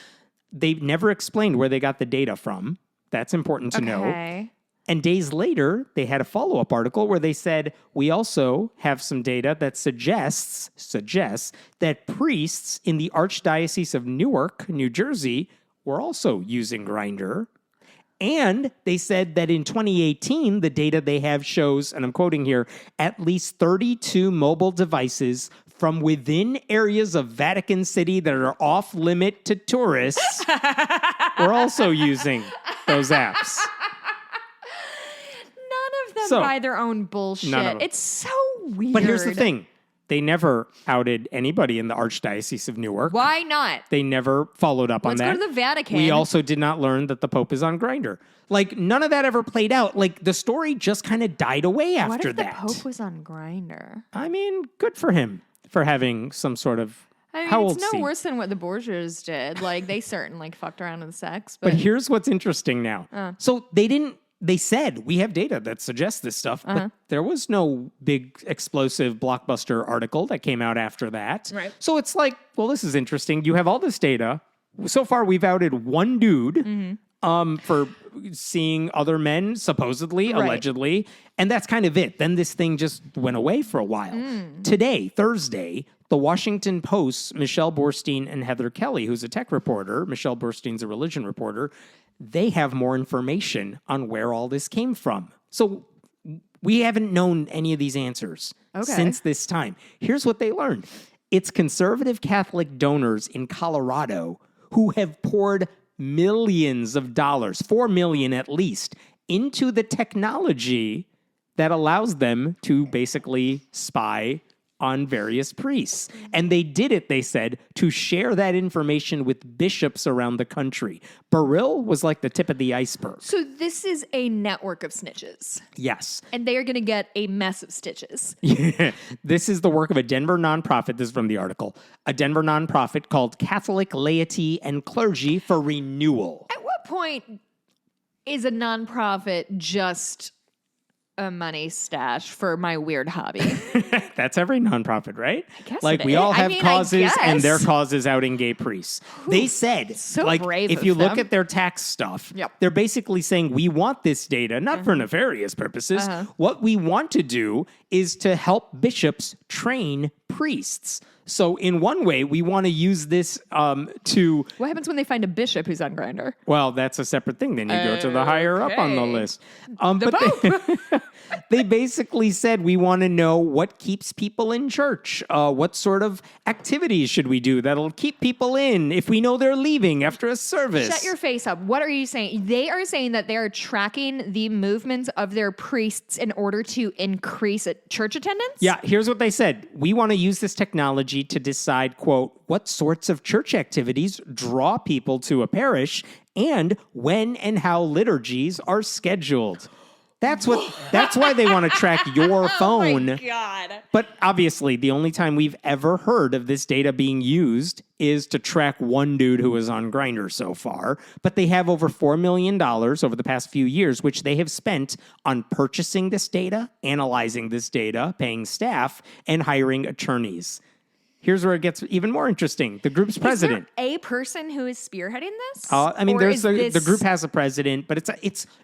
They never explained where they got the data from. That's important to know. Okay. And days later, they had a follow-up article where they said, we also have some data that suggests that priests in the Archdiocese of Newark, New Jersey, were also using Grindr. And they said that in 2018, the data they have shows, and I'm quoting here, at least 32 mobile devices from within areas of Vatican City that are off limit to tourists were also using those apps. None of them So, buy their own bullshit. none of them. It's so weird. But here's the thing. They never outed anybody in the Archdiocese of Newark. Why not? They never followed up Let's on that. go to the Vatican. We also did not learn that the Pope is on Grindr. Like, none of that ever played out. Like, the story just kind of died away What after if that. the Pope was on Grindr? I mean, good for him for having some sort of. I mean, How it's old's no he? worse than what the Borgias did. Like, they certainly fucked around in sex. But But, here's what's interesting now. So they said, we have data that suggests this stuff, but there was no big explosive blockbuster article that came out after that. Right. So it's like, well, this is interesting. You have all this data. So far, we've outed one dude for seeing other men, supposedly, Right. allegedly, and that's kind of it. Then this thing just went away for a while. Today, Thursday, the Washington Post's Michelle Borstein and Heather Kelly, who's a tech reporter, Michelle Borstein's a religion reporter, they have more information on where all this came from. So we haven't known any of these answers since this time. Here's what they learned. It's conservative Catholic donors in Colorado who have poured millions of dollars, $4 million at least, into the technology that allows them to basically spy on various priests. And they did it, they said, to share that information with bishops around the country. Burrell was like the tip of the iceberg. so this is a network of snitches. Yes. And they are going to get a mess of stitches. This is the work of a Denver nonprofit. This is from the article. A Denver nonprofit called Catholic Laity and Clergy for Renewal. At what point is a nonprofit just a money stash for my weird hobby? That's every nonprofit, right? I guess like it we is. all I have mean, I causes, and their guess. cause is outing gay priests. They said, so like, brave if of you look them. at their tax stuff, Yep. they're basically saying we want this data not for nefarious purposes. What we want to do is to help bishops train priests. So in one way, we want to use this to. What happens when they find a bishop who's on Grindr? Well, that's a separate thing. Then you go to the higher up on the Okay. list. They basically said we want to know what keeps people in church. What sort of activities should we do that'll keep people in if we know they're leaving after a service? Shut your face up. What are you saying? They are saying that they are tracking the movements of their priests in order to increase church attendance? Yeah, here's what they said. We want to use this technology to decide, quote, what sorts of church activities draw people to a parish and when and how liturgies are scheduled. That's why they want to track your phone. Oh my God. But obviously, the only time we've ever heard of this data being used is to track one dude who was on Grindr so far. But they have over $4 million over the past few years, which they have spent on purchasing this data, analyzing this data, paying staff, and hiring attorneys. Here's where it gets even more interesting. The group's president. Is there a person who is spearheading this? I mean, Or there's is the group has a president, but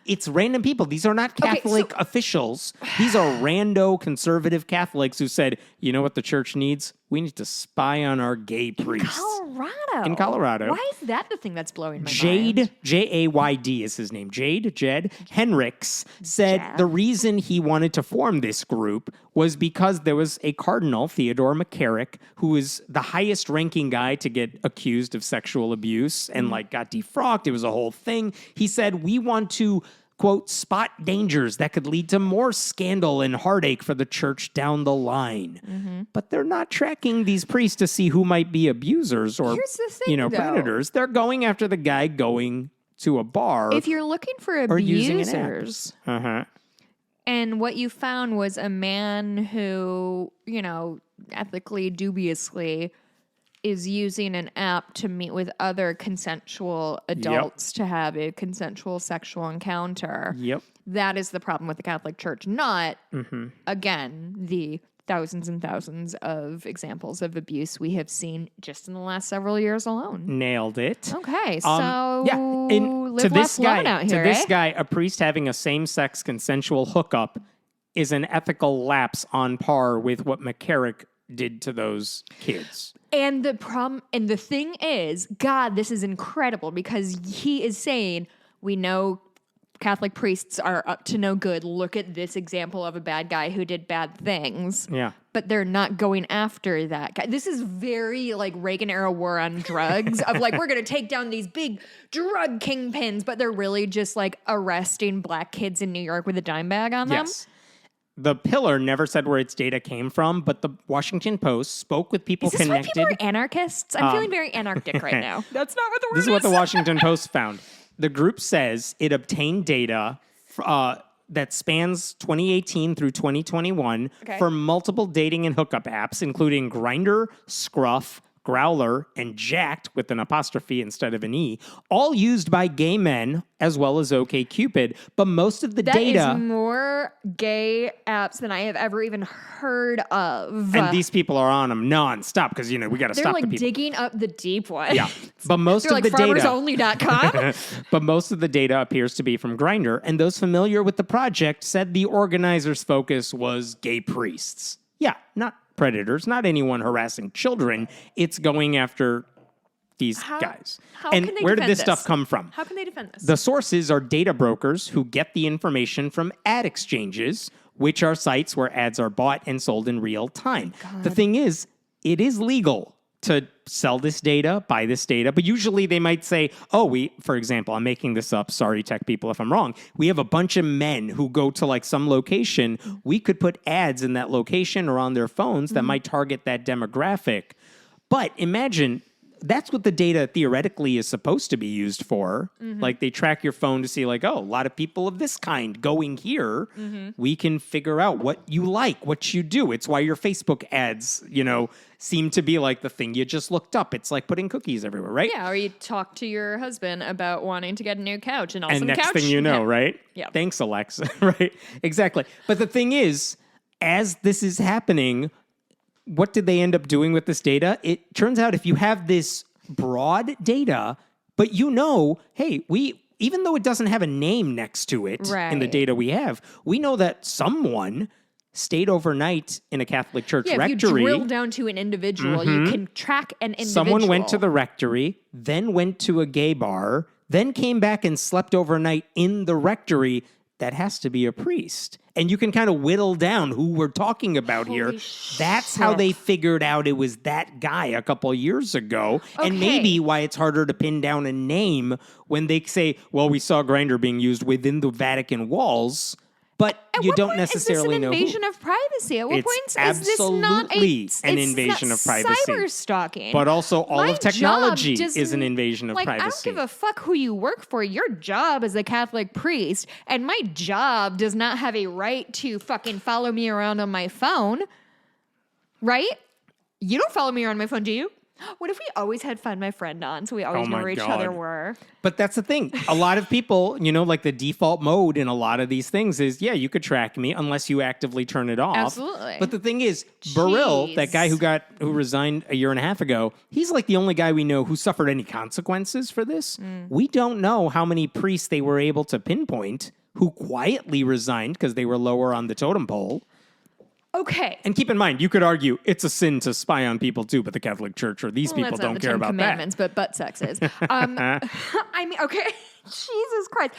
it's random people. These are not Catholic officials. These are rando conservative Catholics who said, you know what the church needs? We need to spy on our gay priests. In Colorado. Why is that the thing that's blowing my mind? Jade, Jayd is his name. Jed Henricks said the reason he wanted to form this group was because there was a cardinal, Theodore McCarrick, who is the highest ranking guy to get accused of sexual abuse and got defrocked. It was a whole thing. He said, we want to, quote, spot dangers that could lead to more scandal and heartache for the church down the line. But they're not tracking these priests to see who might be abusers or, Here's the thing, though. predators. They're going after the guy going to a bar If you're looking for or using an abusers, app. and what you found was a man who, ethically dubiously is using an app to meet with other consensual adults to have a consensual sexual encounter. Yep. That is the problem with the Catholic Church, not, again, the thousands and thousands of examples of abuse we have seen just in the last several years alone. Nailed it. Okay, so And live less, love out here, to this guy, a priest having a same-sex consensual hookup is an ethical lapse on par with what McCarrick did to those kids. And the problem, and the thing is, God, this is incredible because he is saying, we know Catholic priests are up to no good. Look at this example of a bad guy who did bad things. Yeah. But they're not going after that guy. This is very like Reagan era war on drugs of like, we're going to take down these big drug kingpins, but they're really just like arresting black kids in New York with a dime bag on them. Yes. The Pillar never said where its data came from, but the Washington Post spoke with people Is this connected. why people are anarchists? I'm feeling very anarchic right now. That's not what the word This is what the Washington Post found. The group says it obtained data that spans 2018 through 2021 for multiple dating and hookup apps, including Grindr, Scruff, Growler, and Jacked with an apostrophe instead of an E, all used by gay men as well as OkCupid. But most of the data... That is more gay apps than I have ever even heard of. And these people are on them nonstop because, we got to They're stop like the people. digging up the deep one. Yeah. But most They're of like the data... farmersonly.com. But most of the data appears to be from Grindr, and those familiar with the project said the organizers' focus was gay priests. Yeah, not predators, not anyone harassing children. It's going after these guys. How and can they where did defend this stuff come from? How can they defend this? The sources are data brokers who get the information from ad exchanges, which are sites where ads are bought and sold in real time. The thing is, it is legal to sell this data, buy this data, but usually they might say, for example, I'm making this up, sorry tech people if I'm wrong, we have a bunch of men who go to like some location, we could put ads in that location or on their phones that might target that demographic. But imagine that's what the data theoretically is supposed to be used for. Like they track your phone to see like, oh, a lot of people of this kind going here. We can figure out what you like, what you do. It's why your Facebook ads, seem to be like the thing you just looked up. It's like putting cookies everywhere, right? Yeah, or you talk to your husband about wanting to get a new couch and all of a And sudden next couch. thing you know, right? Yeah. Thanks, Alexa. Right? Exactly. But the thing is, as this is happening, what did they end up doing with this data? It turns out if you have this broad data, but hey, even though it doesn't have a name next to it in the Right. data we have, we know that someone stayed overnight in a Catholic church Yeah, rectory. if you drill down to an individual, you can track an individual. Someone went to the rectory, then went to a gay bar, then came back and slept overnight in the rectory. That has to be a priest. And you can kind of whittle down who we're talking about here. That's how they figured out it was that guy a couple years ago. And maybe why it's harder to pin down a name when they say, well, we saw Grindr being used within the Vatican walls. But At you what don't point necessarily is this know an who. invasion of privacy? At what It's point is this not absolutely an invasion of privacy. Cyber stalking. But also all My of technology job is an invasion of privacy. I don't give a fuck who you work for. Your job is a Catholic priest, and my job does not have a right to fucking follow me around on my phone. Right? You don't follow me around my phone, do you? What if we always had Find My Friend on, so we always know where each other were? But that's the thing. A lot of people, like the default mode in a lot of these things is, yeah, you could track me unless you actively turn it off. Absolutely. But the thing is, Burrill, that guy who resigned a year and a half ago, he's like the only guy we know who suffered any consequences for this. We don't know how many priests they were able to pinpoint who quietly resigned because they were lower on the totem pole. Okay. And keep in mind, you could argue it's a sin to spy on people too, but the Catholic Church or these people don't care about commandments, but butt sex is. I mean, okay. Jesus Christ.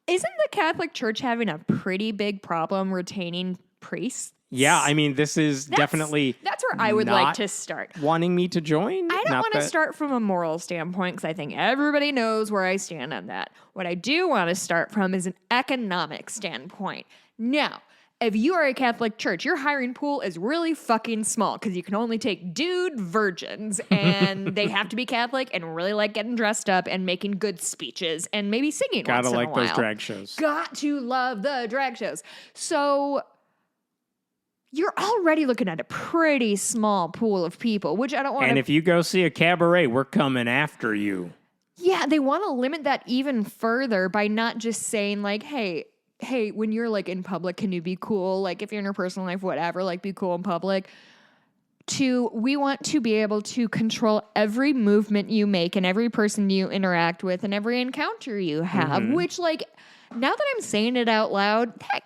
Isn't the Catholic Church having a pretty big problem retaining priests? Yeah, I mean, this is definitely That's where I would like to start. Wanting me to join? I don't want to start from a moral standpoint because I think everybody knows where I stand on that. What I do want to start from is an economic standpoint. Now, if you are a Catholic church, your hiring pool is really fucking small because you can only take dude virgins and they have to be Catholic and really like getting dressed up and making good speeches and maybe singing once in a while. Gotta like those drag shows. Got to love the drag shows. So you're already looking at a pretty small pool of people, which I don't want to... And if you go see a cabaret, we're coming after you. Yeah, they want to limit that even further by not just saying like, hey, when you're like in public, can you be cool? Like if you're in your personal life, whatever, like be cool in public. We want to be able to control every movement you make and every person you interact with and every encounter you have, which like, now that I'm saying it out loud, heck,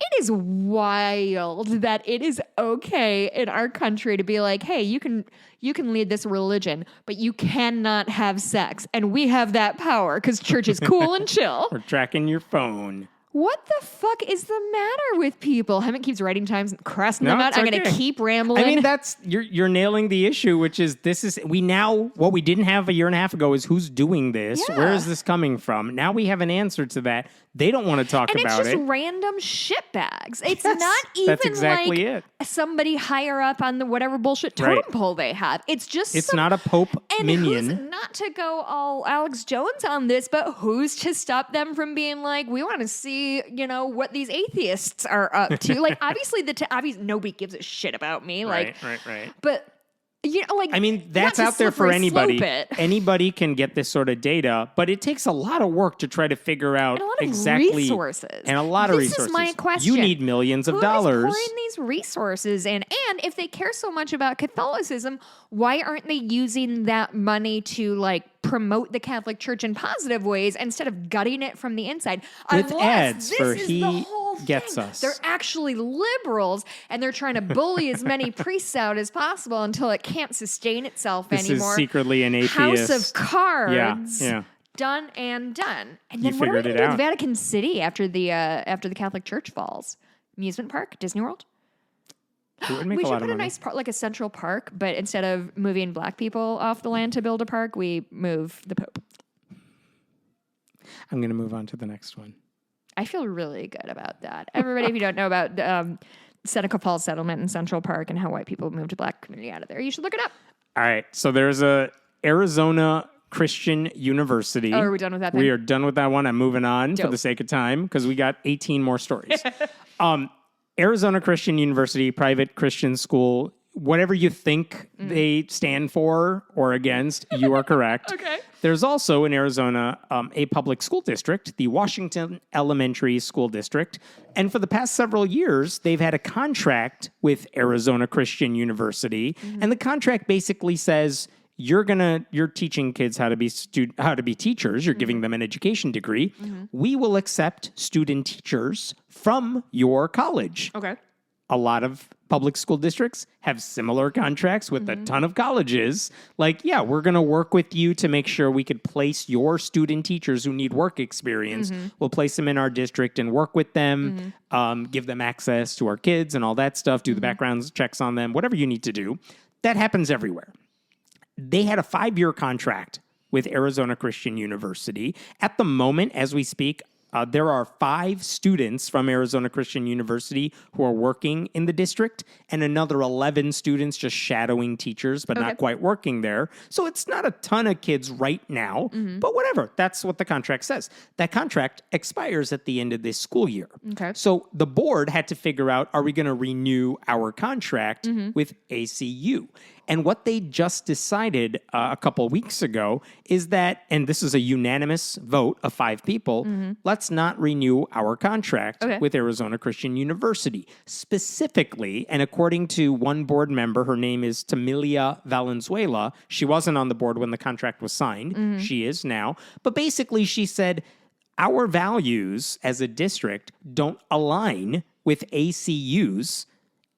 it is wild that it is okay in our country to be like, hey, you can lead this religion, but you cannot have sex. And we have that power because church is cool and chill. We're tracking your phone. What the fuck is the matter with people? Hemmett keeps writing times and crossing them out. It's I'm going to okay. keep rambling. I mean, you're nailing the issue, which is what we didn't have a year and a half ago is who's doing this? Yeah. Where is this coming from? Now we have an answer to that. They don't want to talk and about it's just it. random shitbags. It's Yes, not even that's exactly like it. somebody higher up on the whatever bullshit totem pole they have. It's just It's not a Pope and minion. Who's, not to go all Alex Jones on this, but who's to stop them from being like, we want to see, what these atheists are up to? Like, obviously, obviously nobody gives a shit about me. Like, Right. But like, I mean, that's not to out there for slippery anybody. slope it. Anybody can get this sort of data, but it takes a lot of work to try to figure out And a lot of exactly resources. And a lot of This resources. is my question. You need millions of Who dollars. is pouring these resources in? And if they care so much about Catholicism, why aren't they using that money to like promote the Catholic Church in positive ways instead of gutting it from the inside? With Unless ads this for is he the whole gets thing. us. They're actually liberals and they're trying to bully as many priests out as possible until it can't sustain itself This anymore. is secretly an atheist. House of Cards. Yeah. Done and done. And then You what are we figured going it to do with out. Vatican City after the Catholic Church falls? Amusement park, Disney World. It would make We a should lot put of a money. nice park, like a central park, but instead of moving black people off the land to build a park, we move the Pope. I'm going to move on to the next one. I feel really good about that. Everybody, if you don't know about Seneca Falls settlement in Central Park and how white people moved the black community out of there, you should look it up. All right. So there's a Arizona Christian University. Oh, are we done with that then? We are done with that one. I'm moving on for the sake of time because we got 18 more stories. Arizona Christian University, private Christian school, whatever you think they stand for or against, you are correct. Okay. There's also in Arizona a public school district, the Washington Elementary School District. And for the past several years, they've had a contract with Arizona Christian University. And the contract basically says, you're teaching kids how to be teachers. You're giving them an education degree. We will accept student teachers from your college. Okay. A lot of public school districts have similar contracts with a ton of colleges. Like, yeah, we're going to work with you to make sure we could place your student teachers who need work experience. We'll place them in our district and work with them, give them access to our kids and all that stuff, do the background checks on them, whatever you need to do. That happens everywhere. They had a 5-year contract with Arizona Christian University. At the moment, as we speak, there are 5 students from Arizona Christian University who are working in the district and another 11 students just shadowing teachers, but not quite working there. So it's not a ton of kids right now, but whatever. That's what the contract says. That contract expires at the end of this school year. Okay. So the board had to figure out, are we going to renew our contract with ACU? And what they just decided a couple weeks ago is that, and this is a unanimous vote of 5 people, let's not renew our contract with Arizona Christian University. Specifically, and according to one board member, her name is Tamilia Valenzuela. She wasn't on the board when the contract was signed. She is now. But basically, she said, our values as a district don't align with ACU's.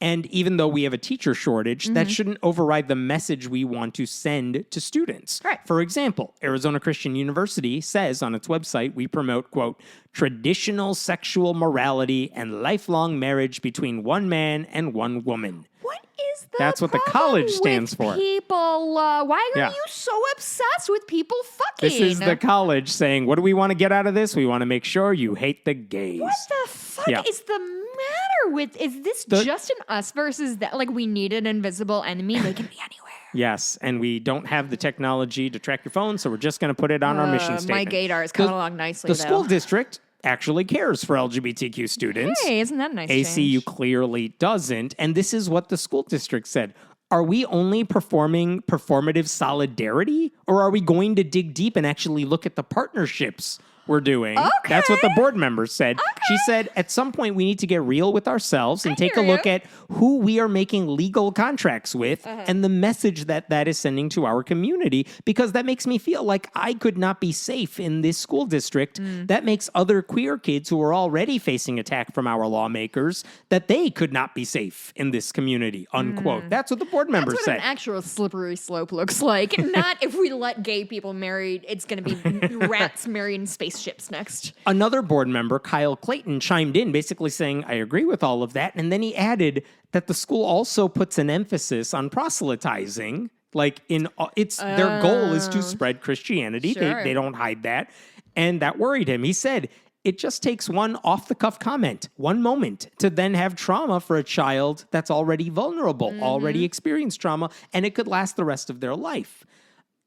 And even though we have a teacher shortage, that shouldn't override the message we want to send to students. Right. For example, Arizona Christian University says on its website, we promote, quote, traditional sexual morality and lifelong marriage between one man and one woman. What is the That's what the problem college stands with for. People, why are you so obsessed with people fucking? This is the college saying, what do we want to get out of this? We want to make sure you hate the gays. What the fuck is the matter with? Is this just an us versus that? Like, we need an invisible enemy. They can be anywhere. Yes, and we don't have the technology to track your phone, so we're just going to put it on our mission statement. My gaydar is coming along nicely, The school district actually cares for LGBTQ students. Hey, isn't that a nice ACU change? clearly doesn't, and this is what the school district said. Are we only performing performative solidarity, or are we going to dig deep and actually look at the partnerships we're doing? That's what the board members said. She said, at some point, we need to get real with ourselves and take a look at who we are making legal contracts with and the message that is sending to our community, because that makes me feel like I could not be safe in this school district. That makes other queer kids who are already facing attack from our lawmakers, that they could not be safe in this community, unquote. That's what the board members That's what said. an actual slippery slope looks like. Not if we let gay people marry, it's going to be rats marrying spaceships next. Another board member, Kyle Clayton, chimed in basically saying, I agree with all of that. And then he added that the school also puts an emphasis on proselytizing. Like, their goal is to spread Christianity. Sure. They don't hide that. And that worried him. He said, it just takes one off-the-cuff comment, one moment, to then have trauma for a child that's already vulnerable, already experienced trauma, and it could last the rest of their life.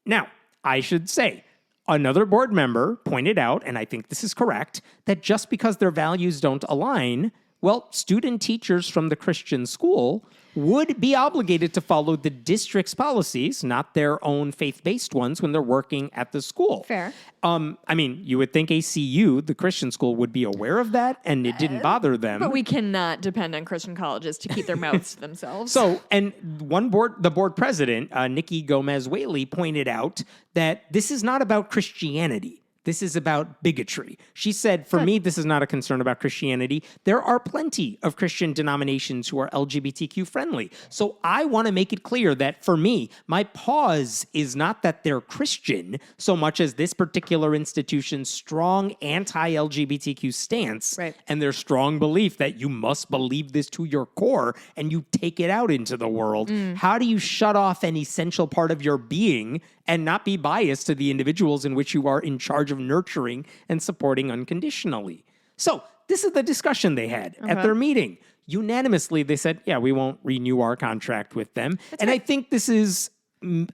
Now, I should say, another board member pointed out, and I think this is correct, that just because their values don't align, well, student teachers from the Christian school would be obligated to follow the district's policies, not their own faith-based ones, when they're working at the school. Fair. I mean, you would think ACU, the Christian school, would be aware of that, and it didn't bother them. But we cannot depend on Christian colleges to keep their mouths to themselves. So, and the board president, Nikki Gomez-Whaley, pointed out that this is not about Christianity. This is about bigotry. She said, for me, this is not a concern about Christianity. There are plenty of Christian denominations who are LGBTQ friendly. So I want to make it clear that for me, my pause is not that they're Christian so much as this particular institution's strong anti-LGBTQ stance and their strong belief that you must believe this to your core and you take it out into the world. How do you shut off an essential part of your being and not be biased to the individuals in which you are in charge of nurturing and supporting unconditionally? So this is the discussion they had at their meeting. Unanimously, they said, yeah, we won't renew our contract with them. I think this is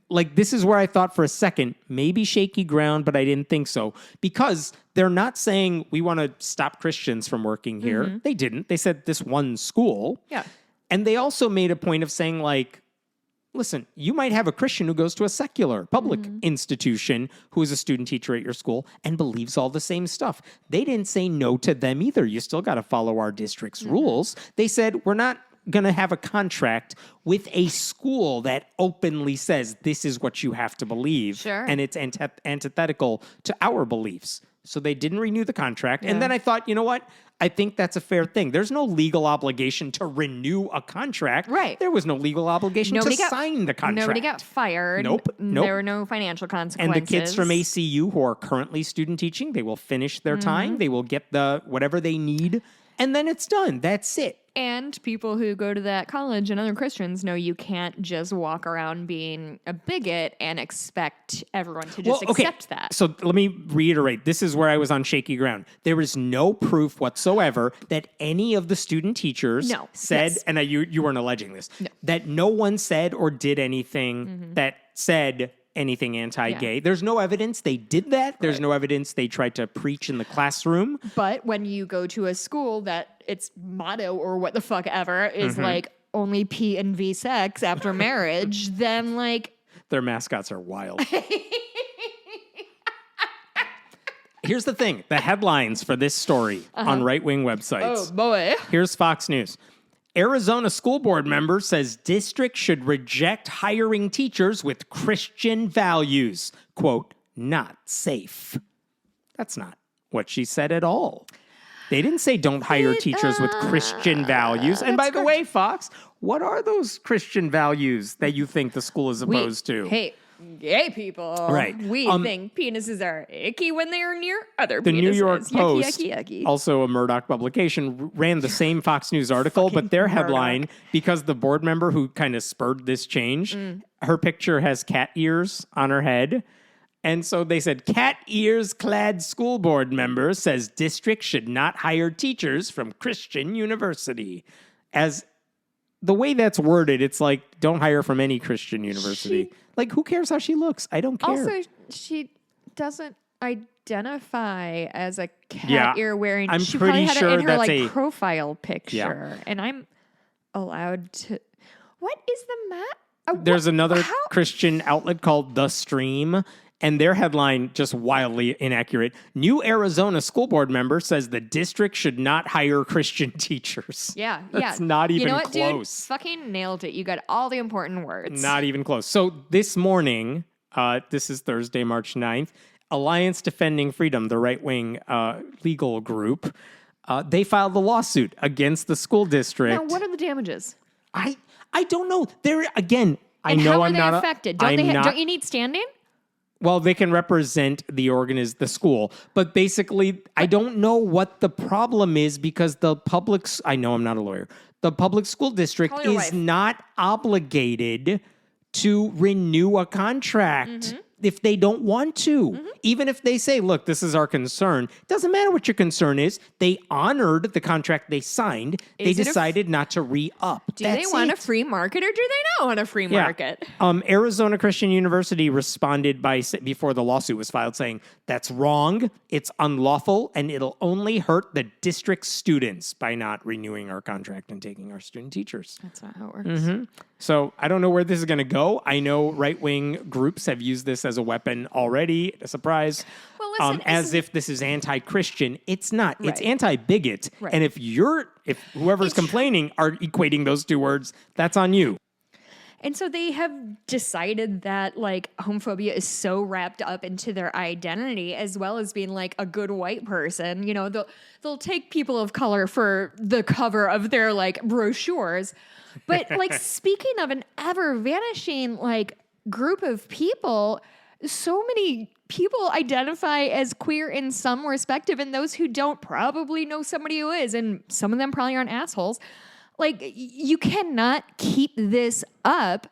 like, this is where I thought for a second, maybe shaky ground, but I didn't think so. Because they're not saying we want to stop Christians from working here. They didn't. They said this one school. Yeah. And they also made a point of saying, like, listen, you might have a Christian who goes to a secular public institution who is a student teacher at your school and believes all the same stuff. They didn't say no to them either. You still got to follow our district's rules. They said, we're not going to have a contract with a school that openly says this is what you have to believe. Sure. And it's antithetical to our beliefs. So they didn't renew the contract. And then I thought, you know what? I think that's a fair thing. There's no legal obligation to renew a contract. Right. There was no legal obligation to sign the contract. Nobody got fired. Nope. There were no financial consequences. And the kids from ACU who are currently student teaching, they will finish their time. They will get the whatever they need. And then it's done. That's it. And people who go to that college and other Christians know you can't just walk around being a bigot and expect everyone to just accept that. So let me reiterate. This is where I was on shaky ground. There is no proof whatsoever that any of the student teachers said, and you weren't alleging this, that no one said or did anything that said anything anti-gay. Yeah. There's no evidence they did that. There's no evidence they tried to preach in the classroom. But when you go to a school that its motto or what the fuck ever is like only P and V sex after marriage, then like their mascots are wild. Here's the thing. The headlines for this story on right-wing websites. Oh boy. Here's Fox News. Arizona school board member says district should reject hiring teachers with Christian values. Quote, not safe. That's not what she said at all. They didn't say don't hire teachers with Christian values. And by the way, Fox, what are those Christian values that you think the school is opposed to? Hey, gay people. Right. We think penises are icky when they are near other penises. The New York Yucky, Post, yucky, yucky. also a Murdoch publication, ran the same Fox News article, but their headline, because the board member who kind of spurred this change, her picture has cat ears on her head. And so they said, cat ears clad school board member says district should not hire teachers from Christian university. As the way that's worded, it's like, don't hire from any Christian university. Like, who cares how she looks? I don't care. Also, she doesn't identify as a cat ear wearing. I'm she pretty probably had sure it in her that's like profile picture, and I'm allowed to. What is the matter? There's another Christian outlet called The Stream, and their headline, just wildly inaccurate. New Arizona school board member says the district should not hire Christian teachers. Yeah, That's not even you know what, close. Dude? Fucking nailed it. You got all the important words. Not even close. So this morning, this is Thursday, March 9th, Alliance Defending Freedom, the right-wing legal group, they filed the lawsuit against the school district. Now, what are the damages? I don't know. There again, I And know how are I'm they not affected? Don't you need standing? Well, they can represent the the school, but basically, I don't know what the problem is because I know I'm not a lawyer. The public school district Call your is wife. not obligated to renew a contract if they don't want to. Even if they say, look, this is our concern. Doesn't matter what your concern is. They honored the contract they signed. They decided not to re-up. Do they want a free market or do they not want a free market? Arizona Christian University responded before the lawsuit was filed saying, that's wrong, it's unlawful, and it'll only hurt the district students by not renewing our contract and taking our student teachers. That's not how it works. So I don't know where this is going to go. I know right-wing groups have used this as a weapon already. A surprise. Well, listen, as if this is anti-Christian. It's not. It's Right. anti-bigot. Right. And if whoever's complaining are equating those two words, that's on you. And so they have decided that like homophobia is so wrapped up into their identity as well as being like a good white person. You know, they'll take people of color for the cover of their like brochures. But like speaking of an ever vanishing like group of people, so many people identify as queer in some respective, and those who don't probably know somebody who is, and some of them probably aren't assholes. Like, you cannot keep this up.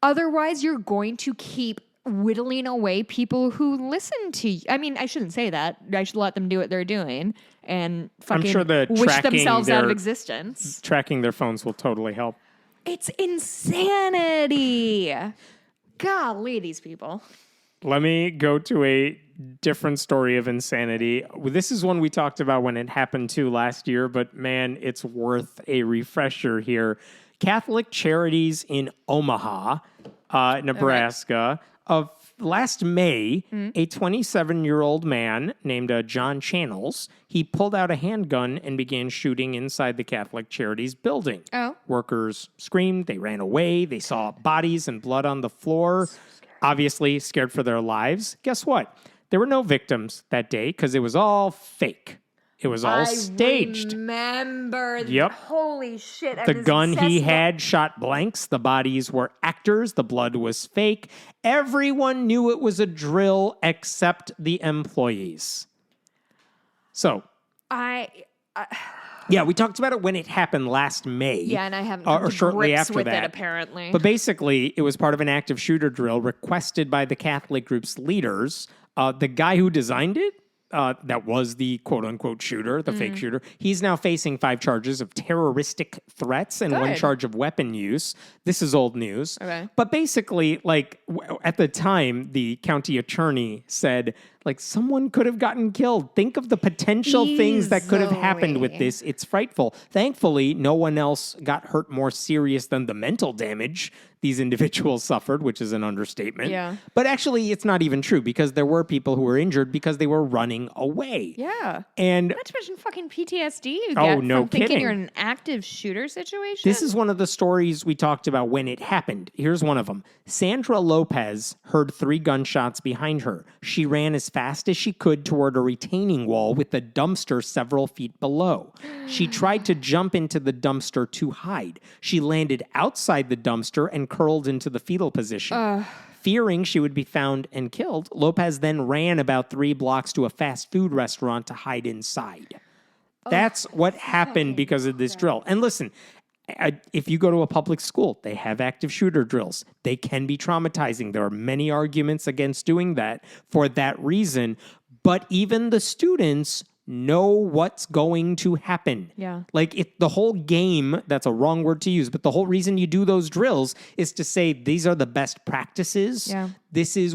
Otherwise, you're going to keep whittling away people who listen to you. I mean, I shouldn't say that. I should let them do what they're doing and fucking wish themselves out of existence. Tracking their phones will totally help. It's insanity. Golly, these people. Let me go to a different story of insanity. This is one we talked about when it happened too last year, but man, it's worth a refresher here. Catholic Charities in Omaha, Nebraska, of last May, a 27-year-old man named John Channels, he pulled out a handgun and began shooting inside the Catholic Charities building. Oh. Workers screamed, they ran away, they saw bodies and blood on the floor. Obviously scared for their lives. Guess what? There were no victims that day because it was all fake. It was all staged. Remember. Yep. Holy shit. The gun he had shot blanks. The bodies were actors. The blood was fake. Everyone knew it was a drill except the employees. So. Yeah, we talked about it when it happened last May. Yeah, and I haven't or shortly after with that. It, apparently. But basically, it was part of an active shooter drill requested by the Catholic group's leaders. The guy who designed it, that was the quote-unquote shooter, the fake shooter, he's now facing 5 charges of terroristic threats and 1 charge of weapon use. This is old news. Okay. But basically, like, at the time, the county attorney said, like, someone could have gotten killed. Think of the potential things that could have happened with this. It's frightful. Thankfully, no one else got hurt more serious than the mental damage these individuals suffered, which is an understatement. Yeah. But actually, it's not even true because there were people who were injured because they were running away. Yeah. And not to mention fucking PTSD you get no from thinking kidding. you're in an active shooter situation. This is one of the stories we talked about when it happened. Here's one of them. Sandra Lopez heard 3 gunshots behind her. She ran as fast as she could toward a retaining wall with the dumpster several feet below. She tried to jump into the dumpster to hide. She landed outside the dumpster and curled into the fetal position. Fearing she would be found and killed, Lopez then ran about 3 blocks to a fast food restaurant to hide inside. That's what happened because of this drill. And listen, if you go to a public school, they have active shooter drills. They can be traumatizing. There are many arguments against doing that for that reason. But even the students know what's going to happen. Yeah. Like the whole game, that's a wrong word to use, but the whole reason you do those drills is to say these are the best practices. Yeah.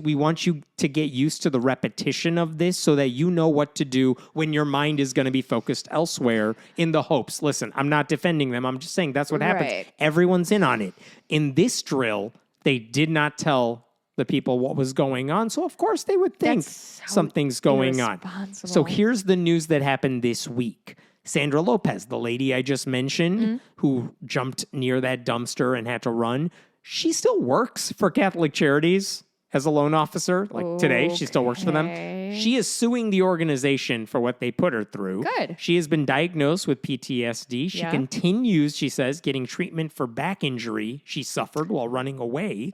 We want you to get used to the repetition of this so that you know what to do when your mind is going to be focused elsewhere in the hopes. Listen, I'm not defending them. I'm just saying that's what happens. Right. Everyone's in on it. In this drill, they did not tell the people what was going on. So, of course, they would think something's going on. So here's the news that happened this week. Sandra Lopez, the lady I just mentioned, who jumped near that dumpster and had to run, she still works for Catholic Charities as a loan officer. Like today, she still works for them. She is suing the organization for what they put her through. Good. She has been diagnosed with PTSD. She continues, she says, getting treatment for back injury she suffered while running away.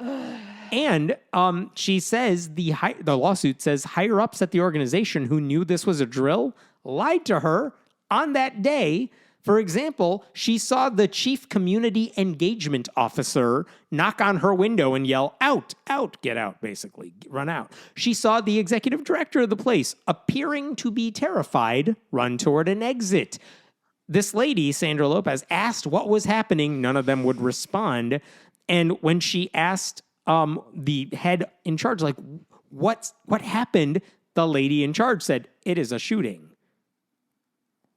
And she says the lawsuit says higher ups at the organization who knew this was a drill lied to her on that day. For example, she saw the chief community engagement officer knock on her window and yell, "Out, out, get out," basically, run out. She saw the executive director of the place, appearing to be terrified, run toward an exit. This lady, Sandra Lopez, asked what was happening. None of them would respond. And when she asked the head in charge, like, what happened? The lady in charge said, "It is a shooting."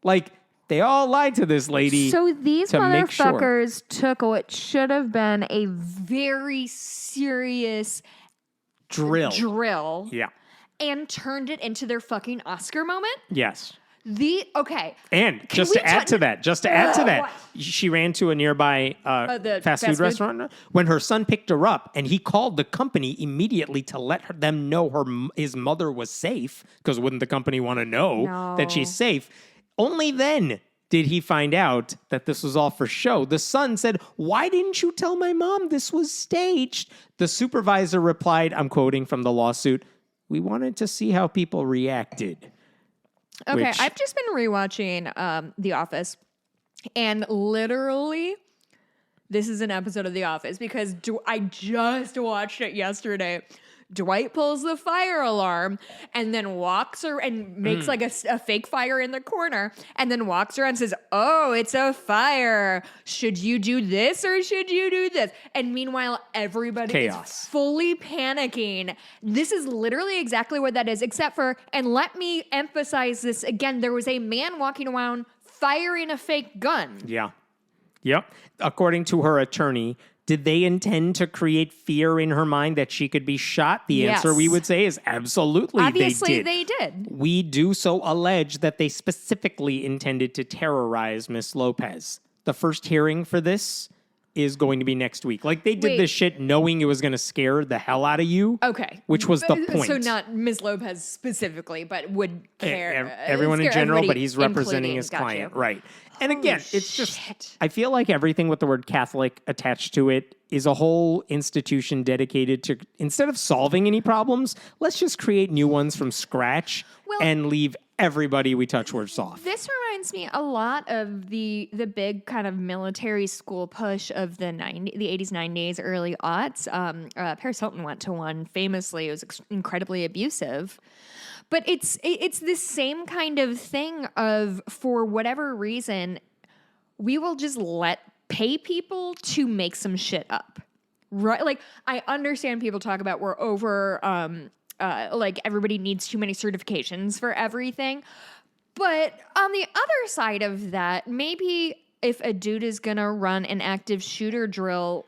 Like, they all lied to this lady. So these to make sure. motherfuckers took what should have been a very serious drill Yeah. and turned it into their fucking Oscar moment? Yes. Okay. And just to add to that, she ran to a nearby the fast food restaurant when her son picked her up, and he called the company immediately to let them know his mother was safe, because wouldn't the company want to know that she's safe? Only then did he find out that this was all for show. The son said, "Why didn't you tell my mom this was staged?" The supervisor replied, I'm quoting from the lawsuit, "We wanted to see how people reacted." Okay, I've just been rewatching The Office, and literally, this is an episode of The Office because I just watched it yesterday. Dwight pulls the fire alarm and then walks around and makes like a fake fire in the corner and then walks around and says, oh, it's a fire. Should you do this or should you do this? And meanwhile, everybody is fully panicking. This is literally exactly what that is, except for, and let me emphasize this again, there was a man walking around firing a fake gun. Yeah. Yep. According to her attorney, did they intend to create fear in her mind that she could be shot? The answer we would say is absolutely Obviously, they did. they did. We do so allege that they specifically intended to terrorize Miss Lopez. The first hearing for this is going to be next week. Like, they did this shit knowing it was going to scare the hell out of you. Okay. Which was the point. So not Ms. Lopez specifically, but would care. Everyone in general, but he's representing his client. Right. And again, it's just, I feel like everything with the word Catholic attached to it is a whole institution dedicated to, instead of solving any problems, let's just create new ones from scratch and leave everybody we touch worse off. This reminds me a lot of the big kind of military school push of the 80s, 90s, early aughts. Paris Hilton went to one famously. It was incredibly abusive. But it's this same kind of thing of, for whatever reason, we will just pay people to make some shit up. Right? Like, I understand people talk about we're over, like everybody needs too many certifications for everything. But on the other side of that, maybe if a dude is going to run an active shooter drill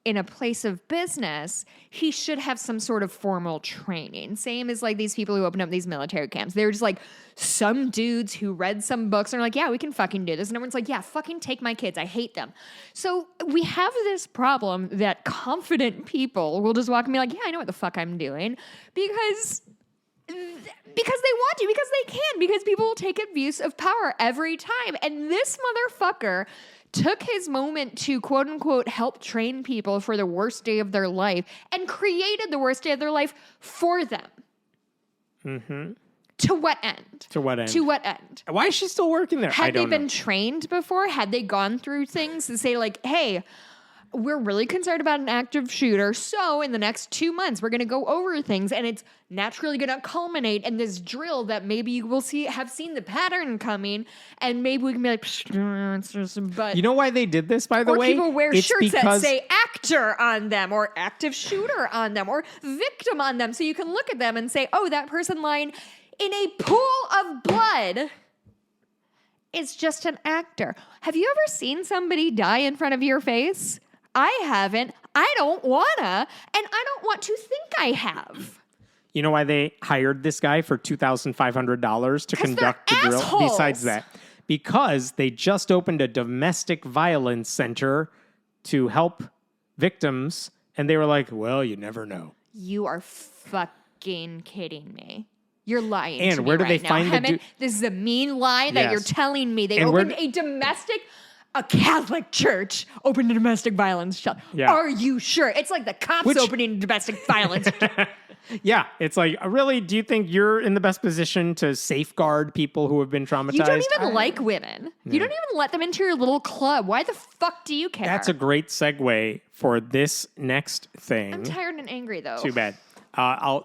in a place of business, he should have some sort of formal training. Same as like these people who open up these military camps. They're just like some dudes who read some books and are like, yeah, we can fucking do this. And everyone's like, yeah, fucking take my kids. I hate them. So we have this problem that confident people will just walk and be like, yeah, I know what the fuck I'm doing. Because they want to, because they can, because people will take abuse of power every time. And this motherfucker took his moment to, quote unquote, help train people for the worst day of their life and created the worst day of their life for them. Mm-hmm. To what end? To what end? To what end? Why is she still working there? Had they been trained before? Had they gone through things to say like, hey, we're really concerned about an active shooter, so in the next 2 months, we're going to go over things, and it's naturally going to culminate in this drill that maybe you will have seen the pattern coming, and maybe we can be like, it's just a butt. You know why they did this, by the way? Or people wear shirts that say actor on them, or active shooter on them, or victim on them, so you can look at them and say, oh, that person lying in a pool of blood is just an actor. Have you ever seen somebody die in front of your face? I haven't. I don't wanna, and I don't want to think I have. You know why they hired this guy for $2,500 to conduct the drill? Assholes. Besides that, because they just opened a domestic violence center to help victims, and they were like, well, you never know. You are fucking kidding me. You're lying to and me where do right they now. find Hemant, this is a mean lie that you're telling me. They opened a Catholic church opened a domestic violence shelter. Yeah. Are you sure? It's like the cops opening a domestic violence shelter. Yeah, it's like, really, do you think you're in the best position to safeguard people who have been traumatized? You don't even like women. Yeah. You don't even let them into your little club. Why the fuck do you care? That's a great segue for this next thing. I'm tired and angry, though. Too bad.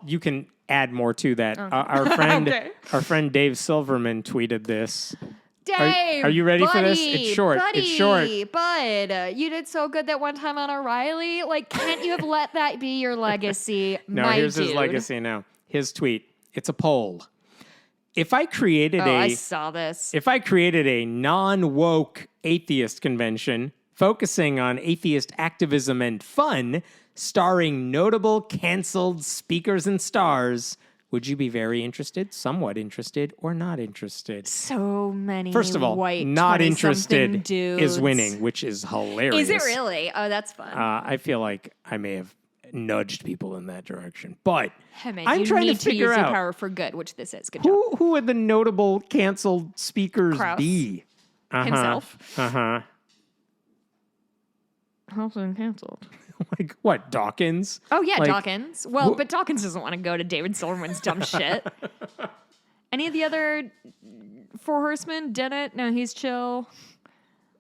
You can add more to that. Okay. Our friend Dave Silverman tweeted this. Dave, are you ready for this? It's short. Bud, you did so good that one time on O'Reilly. Like, can't you have let that be your legacy? No, here's his legacy now. His tweet. It's a poll. If I created I saw this. If I created a non-woke atheist convention focusing on atheist activism and fun, starring notable canceled speakers and stars, would you be very interested, somewhat interested, or not interested? So many First of all, white not interested dudes. Is winning, which is hilarious. Is it really? Oh, that's fun. I feel like I may have nudged people in that direction. But Hemant, I'm trying to figure use out your power for good, which this is. Good job. Who would the notable canceled speakers Krauss. be? Himself. Uh-huh. How's been canceled? Like what, Dawkins? Oh, yeah, like, Dawkins. Well, but Dawkins doesn't want to go to David Silverman's dumb shit. Any of the other Four Horsemen? Dennett? No, he's chill.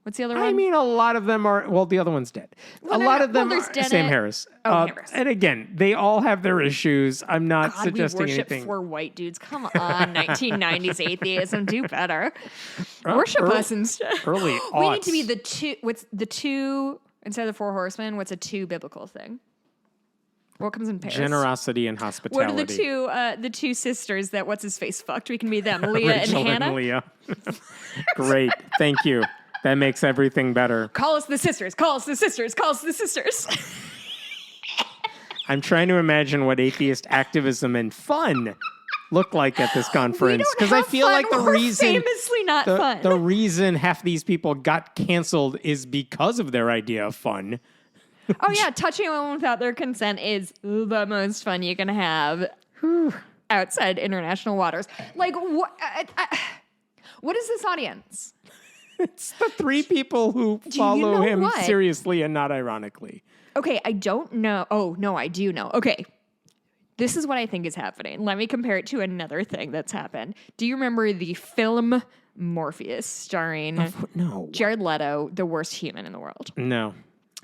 What's the other I one? mean, a lot of them are, well, the other one's dead. Well, a lot of them there's are Dennett. Sam Harris. Harris. And again, they all have their issues. I'm not God, suggesting we worship anything. four white dudes. Come on, 1990s atheism, do better. Worship us instead. Early We need to be aughts. the two. What's the two instead of the four horsemen? What's a two biblical thing? What comes in pairs? Generosity and What hospitality. are the two sisters that what's his face fucked? We can be them, Leah Rachel and Hannah. Leah. Great. Thank you. That makes everything better. Call us the sisters. Call us the sisters. Call us the sisters. I'm trying to imagine what atheist activism and fun look like at this conference, because I feel like the We're reason famously not fun. the reason half these people got canceled is because of their idea of fun. Oh yeah, touching a woman without their consent is the most fun you can have outside international waters. Like, what is this audience? It's the three people who you follow know him what? seriously and not ironically. Okay, I don't know. Oh no, I do know. Okay, this is what I think is happening. Let me compare it to another thing that's happened. Do you remember the film Morpheus, starring No. Jared Leto, the worst human in the world? No.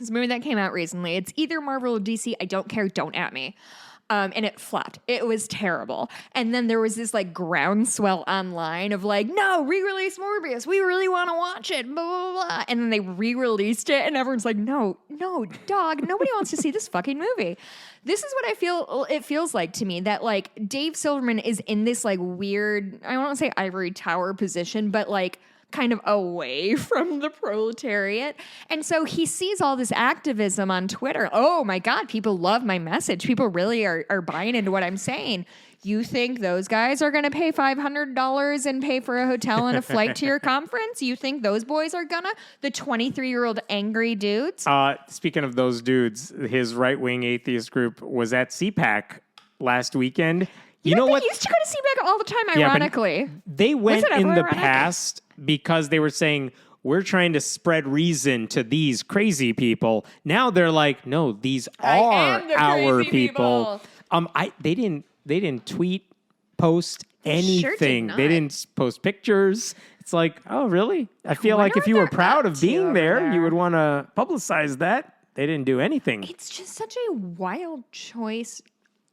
This movie that came out recently. It's either Marvel or DC. I don't care. Don't at me. And it flopped. It was terrible. And then there was this like groundswell online of like, no, re-release Morbius. We really want to watch it. Blah, blah, blah. And then they re-released it and everyone's like, no, dog. Nobody wants to see this fucking movie. This is what it feels like to me, that like Dave Silverman is in this like weird, I don't want to say ivory tower position, but like kind of away from the proletariat. And so he sees all this activism on Twitter. Oh my God, people love my message. People really are buying into what I'm saying. You think those guys are going to pay $500 and pay for a hotel and a flight to your conference? You think those boys are gonna? The 23-year-old angry dudes? Speaking of those dudes, his right-wing atheist group was at CPAC last weekend. You know what? They used to go to CPAC all the time, Yeah, but ironically. They went it in ever the ironic? past because they were saying, we're trying to spread reason to these crazy people. Now they're like, no, these are am the our crazy people. They didn't tweet, post anything. sure did not. They didn't post pictures. It's like, oh, really? I feel wonder like if what you were they're proud up of to being over there, you there. would want to publicize that. They didn't do anything. It's just such a wild choice.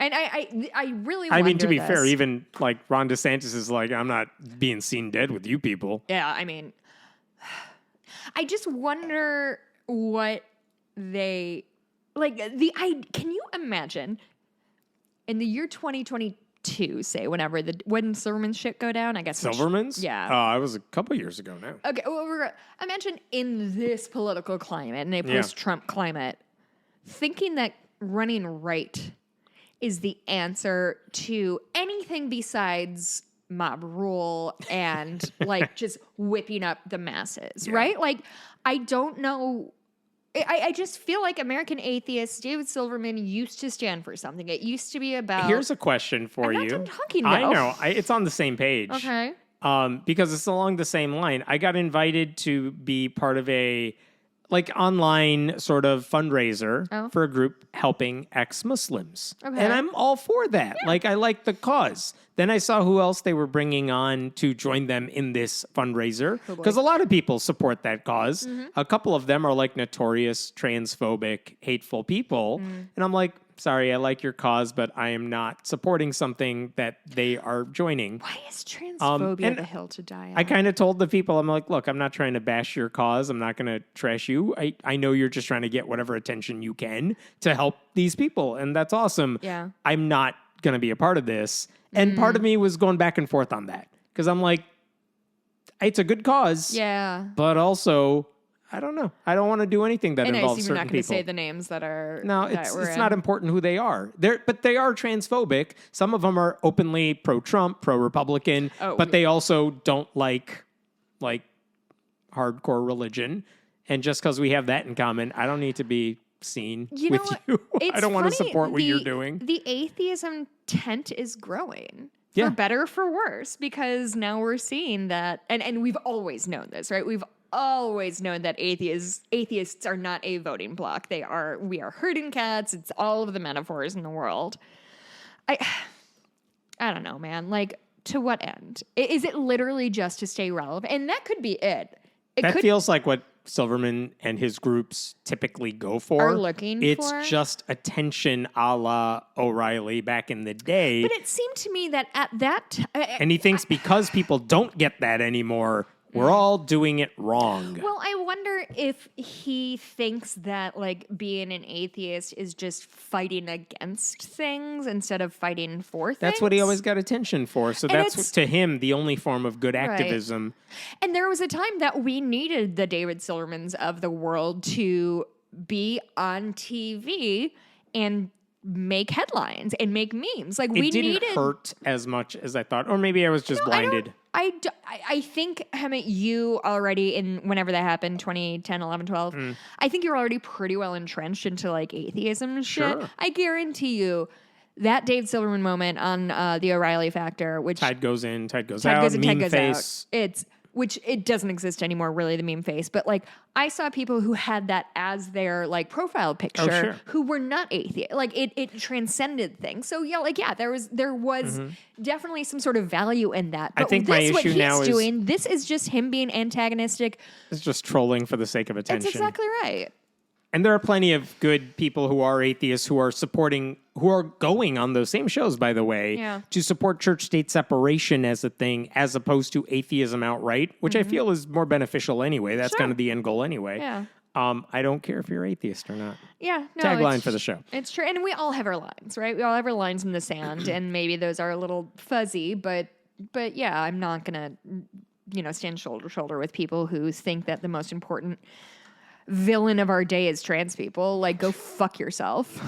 And I really I mean, to be wonder fair, this. even like Ron DeSantis is like, I'm not being seen dead with you people. Yeah, I mean, I just wonder what they like. Can you imagine in the year 2022, say when Silverman's shit go down? I guess Silverman's? Yeah. It was a couple years ago now. Okay. Well, imagine in this political climate, in a Yeah. post-Trump climate, thinking that running right is the answer to anything besides mob rule and like just whipping up the masses, right? Like, I don't know. I just feel like American atheists, David Silverman used to stand for something. It used to be about. Here's a question for I'm not you. done talking, I though. know. It's on the same page. Okay. Because it's along the same line. I got invited to be part of a online sort of fundraiser for a group helping ex-Muslims. Okay. And I'm all for that. Like, I like the cause. Then I saw who else they were bringing on to join them in this fundraiser. Because a lot of people support that cause. A couple of them are like notorious, transphobic, hateful people. And I'm like, sorry, I like your cause, but I am not supporting something that they are joining. Why is transphobia and the hill to die on? I kind of told the people, I'm like, look, I'm not trying to bash your cause. I'm not going to trash you. I know you're just trying to get whatever attention you can to help these people. And that's awesome. Yeah. I'm not going to be a part of this. And part of me was going back and forth on that because I'm like, it's a good cause. Yeah. But also, I don't know. I don't want to do anything that And I involves assume you're certain not going to people. say the names that are. No, that it's we're not in. important who they are. But they are transphobic. Some of them are openly pro-Trump, pro-Republican, but they also don't like hardcore religion. And just because we have that in common, I don't need to be seen with you. I don't want to support what you're doing. The atheism tent is growing. Yeah. For better or for worse, because now we're seeing that, and we've always known this, right? We've always known that atheists are not a voting bloc. We are herding cats. It's all of the metaphors in the world. I don't know, man. Like, to what end? Is it literally just to stay relevant? And that could be it. That feels like what Silverman and his groups typically go for. Are looking it's for. just attention a la O'Reilly back in the day. But it seemed to me that at that And he thinks because people don't get that anymore, we're all doing it wrong. Well, I wonder if he thinks that like being an atheist is just fighting against things instead of fighting for things. That's what he always got attention for. So that's to him the only form of good activism. And there was a time that we needed the David Silvermans of the world to be on TV and make headlines and make memes. Like It didn't hurt as much as I thought. Or maybe I was just blinded. I think, Hemant, you already, in whenever that happened, 2010, 11, 12, I think you're already pretty well entrenched into like atheism and shit. Sure. I guarantee you that Dave Silverman moment on the O'Reilly Factor, which Tide goes in, tide goes Tide out, goes in, meme Tide goes face. out. Which it doesn't exist anymore, really, the meme face. But like, I saw people who had that as their like profile picture, who were not atheist. Like it transcended things. So yeah, there was definitely some sort of value in that. But I think my issue now is doing, this is just him being antagonistic. It's just trolling for the sake of attention. That's exactly right. And there are plenty of good people who are atheists who are going on those same shows, by the way, to support church-state separation as a thing, as opposed to atheism outright, which I feel is more beneficial anyway. That's kind of the end goal anyway. Yeah. I don't care if you're atheist or not. Yeah. No, Tagline for the show. It's true. And we all have our lines, right? We all have our lines in the sand, and maybe those are a little fuzzy, but yeah, I'm not going to, stand shoulder to shoulder with people who think that the most important villain of our day is trans people. Like, go fuck yourself.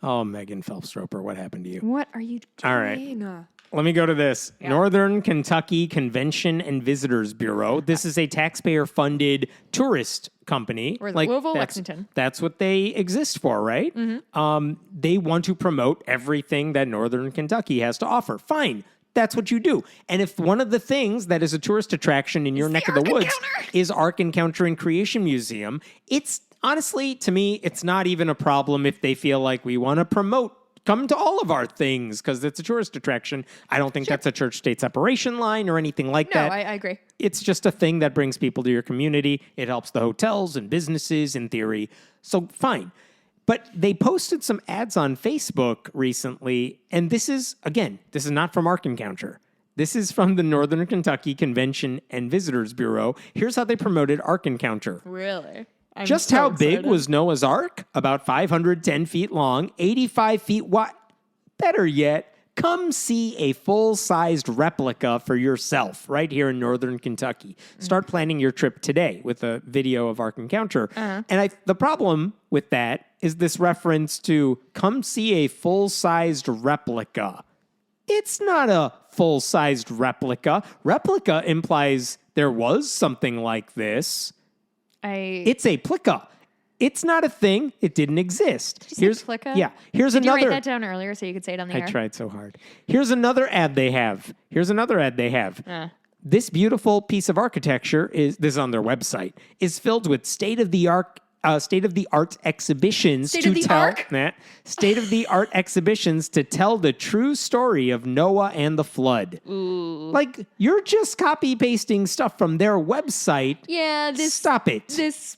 Oh, Megan Phelps-Roper, what happened to you? What are you doing? All right. Let me go to this. Yeah. Northern Kentucky Convention and Visitors Bureau. This is a taxpayer-funded tourist company. Or like Louisville, Lexington. That's what they exist for, right? Mm-hmm. They want to promote everything that Northern Kentucky has to offer. Fine. That's what you do. And if one of the things that is a tourist attraction in your neck of the woods is Ark Encounter and Creation Museum, it's honestly, to me, it's not even a problem if they feel like we want to promote, come to all of our things because it's a tourist attraction. I don't think that's a church-state separation line or anything like that. No, I agree. It's just a thing that brings people to your community. It helps the hotels and businesses in theory. So fine. But they posted some ads on Facebook recently, and this is not from Ark Encounter. This is from the Northern Kentucky Convention and Visitors Bureau. Here's how they promoted Ark Encounter. Really? Just how big was Noah's Ark? About 510 feet long, 85 feet wide. Better yet, come see a full-sized replica for yourself right here in Northern Kentucky. Start planning your trip today with a video of Ark Encounter. And the problem with that is this reference to come see a full-sized replica. It's not a full-sized replica. Replica implies there was something like this. It's a plica. It's not a thing. It didn't exist. Did you say plica? Yeah. Here's Did another. you write that down earlier so you could say it on the air? I tried so hard. Here's another ad they have. This beautiful piece of architecture this is on their website, is filled with state-of-the-art exhibitions state-of-the-art exhibitions to tell the true story of Noah and the flood. Ooh. Like, you're just copy-pasting stuff from their website. Yeah, Stop it. This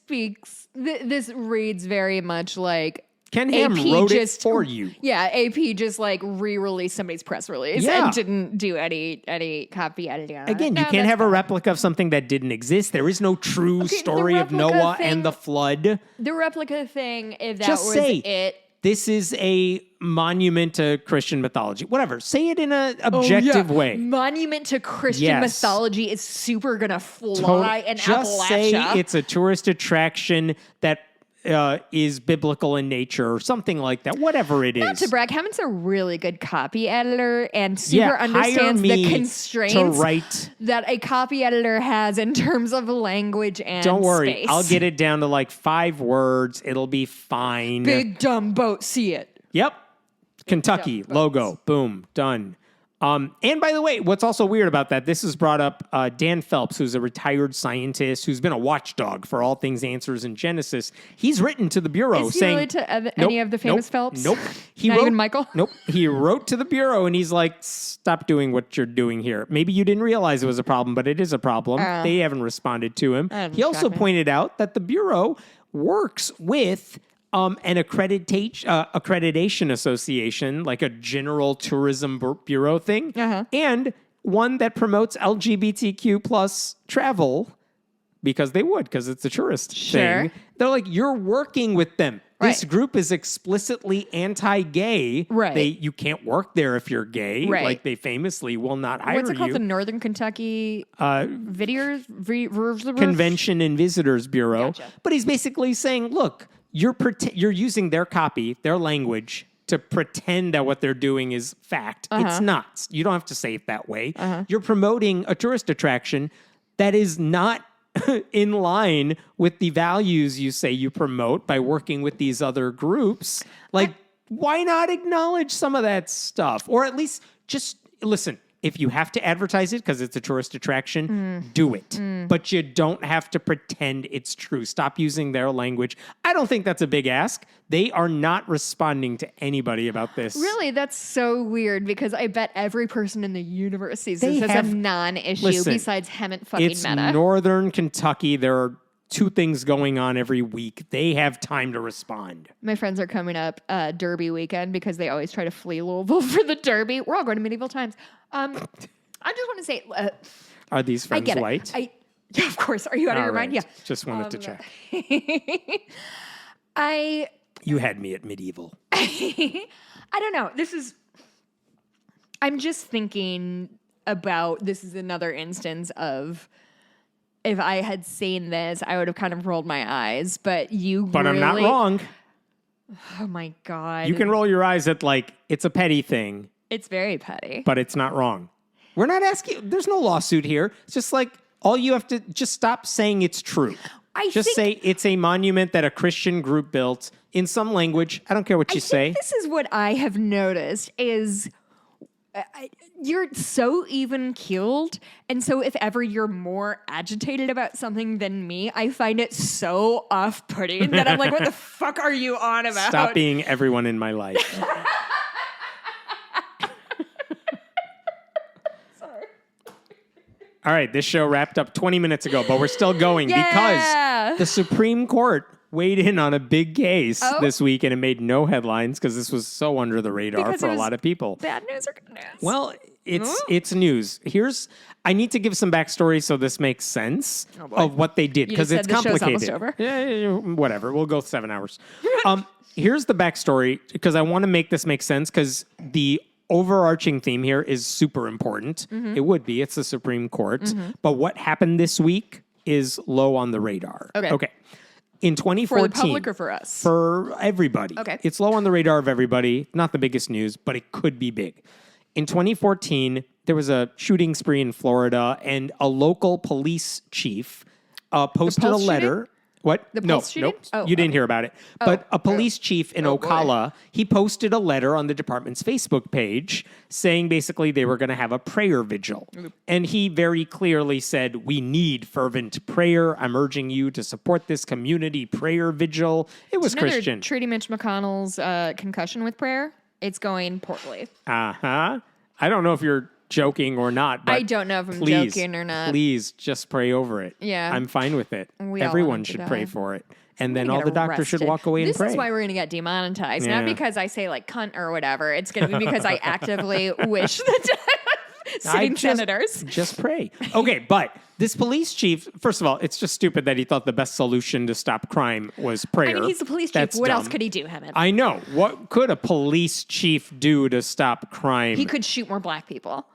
reads very much like Ken Ham wrote it for you. Yeah, AP just like re-released somebody's press release and didn't do any copy editing on it. Again, you can't have a replica of something that didn't exist. There is no true story of Noah and the flood. The replica thing, if that just was say, it. This is a monument to Christian mythology. Whatever. Say it in an objective way. Monument to Christian mythology is super gonna fly in Just Appalachia. say it's a tourist attraction that is biblical in nature or something like that. Whatever it is. Not to brag, Hammond's a really good copy editor and super understands the constraints that a copy editor has in terms of language and Don't worry, space. I'll get it down to like 5 words. It'll be fine. Big dumb boat, see it. Yep. Kentucky logo. Boom. Done. And by the way, what's also weird about that, this is brought up Dan Phelps, who's a retired scientist who's been a watchdog for all things answers in Genesis. He's written to the Bureau Is he saying... related to any of the famous Phelps? Nope. Not even Michael? Nope. He wrote to the Bureau and he's like, stop doing what you're doing here. Maybe you didn't realize it was a problem, but it is a problem. They haven't responded to him. He also pointed out that the Bureau works with... an accreditation association, like a general tourism bureau thing, and one that promotes LGBTQ plus travel because it's a tourist thing. They're like, you're working with them. This group is explicitly anti-gay. Right. You can't work there if you're gay. Right. Like they famously will not hire you. What's it called? The Northern Kentucky Convention and Visitors Bureau. Gotcha. But he's basically saying, look, you're using their copy, their language, to pretend that what they're doing is fact. It's not. You don't have to say it that way. You're promoting a tourist attraction that is not in line with the values you say you promote by working with these other groups. Like, why not acknowledge some of that stuff? Or at least just listen. If you have to advertise it because it's a tourist attraction, do it. But you don't have to pretend it's true. Stop using their language. I don't think that's a big ask. They are not responding to anybody about this. Really? That's so weird because I bet every person in the universe sees this as a non-issue besides Hemet fucking it's Meta. Northern Kentucky. There are 2 things going on every week. They have time to respond. My friends are coming up Derby weekend because they always try to flee Louisville for the Derby. We're all going to medieval times. I just want to say... are these friends white? Yeah, of course. Are you out of your mind? Yeah. Just wanted to check. You had me at medieval. I don't know. I'm just thinking about... This is another instance of... If I had seen this, I would have kind of rolled my eyes. But I'm not wrong. Oh, my God. You can roll your eyes at, like, it's a petty thing. It's very petty. But it's not wrong. We're not asking... There's no lawsuit here. It's just like, all you have to... Just stop saying it's true. Say it's a monument that a Christian group built in some language. I don't care what you say. This is what I have noticed is... You're so even-keeled, and so if ever you're more agitated about something than me, I find it so off-putting that I'm like, what the fuck are you on about? Stop being everyone in my life. Sorry. All right, this show wrapped up 20 minutes ago, but we're still going because the Supreme Court weighed in on a big case this week, and it made no headlines because this was so under the radar for a lot of people. Bad news or good news? Well, it's news. I need to give some backstory so this makes sense of what they did because it's complicated. Show's almost over. Yeah, whatever. We'll go 7 hours. Here's the backstory because I want to make this make sense because the overarching theme here is super important. It would be. It's the Supreme Court. But what happened this week is low on the radar. Okay. In 2014... For the public or for us? For everybody. Okay. It's low on the radar of everybody. Not the biggest news, but it could be big. In 2014, there was a shooting spree in Florida, and a local police chief posted a letter... Shooting? What? The Pulse shooting? Nope. You didn't hear about it. But a police chief in Ocala, he posted a letter on the department's Facebook page saying basically they were going to have a prayer vigil. And he very clearly said, we need fervent prayer. I'm urging you to support this community prayer vigil. It was Christian. Treating Mitch McConnell's concussion with prayer. It's going poorly. I don't know if you're joking or not. But I don't know if I'm joking or not. Please just pray over it. Yeah. I'm fine with it. Everyone should pray for it. And then all the doctors should walk away and pray. This is why we're going to get demonetized. Not because I say like cunt or whatever. It's going to be because I actively wish the sitting senators. Just pray. Okay, but this police chief, first of all, it's just stupid that he thought the best solution to stop crime was prayer. I mean, he's the police chief. That's what dumb. else could he do, Hemet? I know. What could a police chief do to stop crime? He could shoot more black people.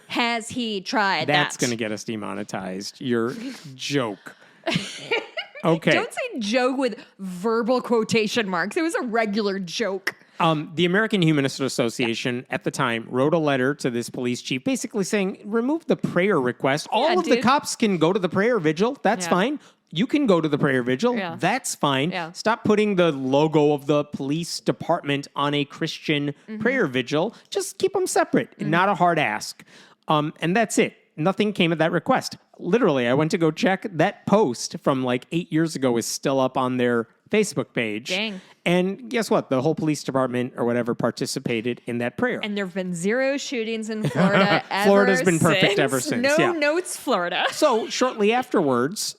Has he tried that? That's going to get us demonetized. Your joke. Okay. Don't say joke with verbal quotation marks. It was a regular joke. The American Humanist Association at the time wrote a letter to this police chief basically saying, remove the prayer request. All of the cops can go to the prayer vigil. That's fine. You can go to the prayer vigil. Yeah. That's fine. Yeah. Stop putting the logo of the police department on a Christian prayer vigil. Just keep them separate. Not a hard ask. And that's it. Nothing came of that request. Literally, I went to go check. That post from like 8 years ago is still up on their Facebook page. Dang. And guess what? The whole police department or whatever participated in that prayer. And there have been 0 shootings in Florida ever Florida's been perfect since. ever since. No Yeah. notes, Florida. So shortly afterwards,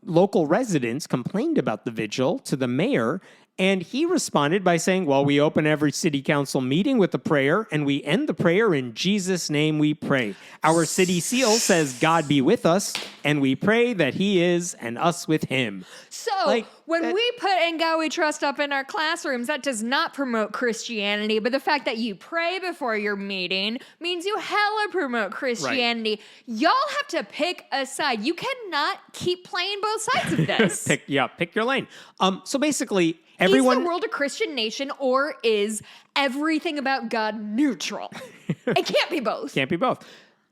local residents complained about the vigil to the mayor, and he responded by saying, well, we open every city council meeting with a prayer, and we end the prayer in Jesus' name we pray. Our city seal says, God be with us, and we pray that he is and us with him. So Like, when we put "In God We Trust" up in our classrooms, that does not promote Christianity, but the fact that you pray before your meeting means you hella promote Christianity. Y'all have to pick a side. You cannot keep playing both sides of this. Pick your lane. So basically, everyone... Is the world a Christian nation, or is everything about God neutral? It can't be both. Can't be both.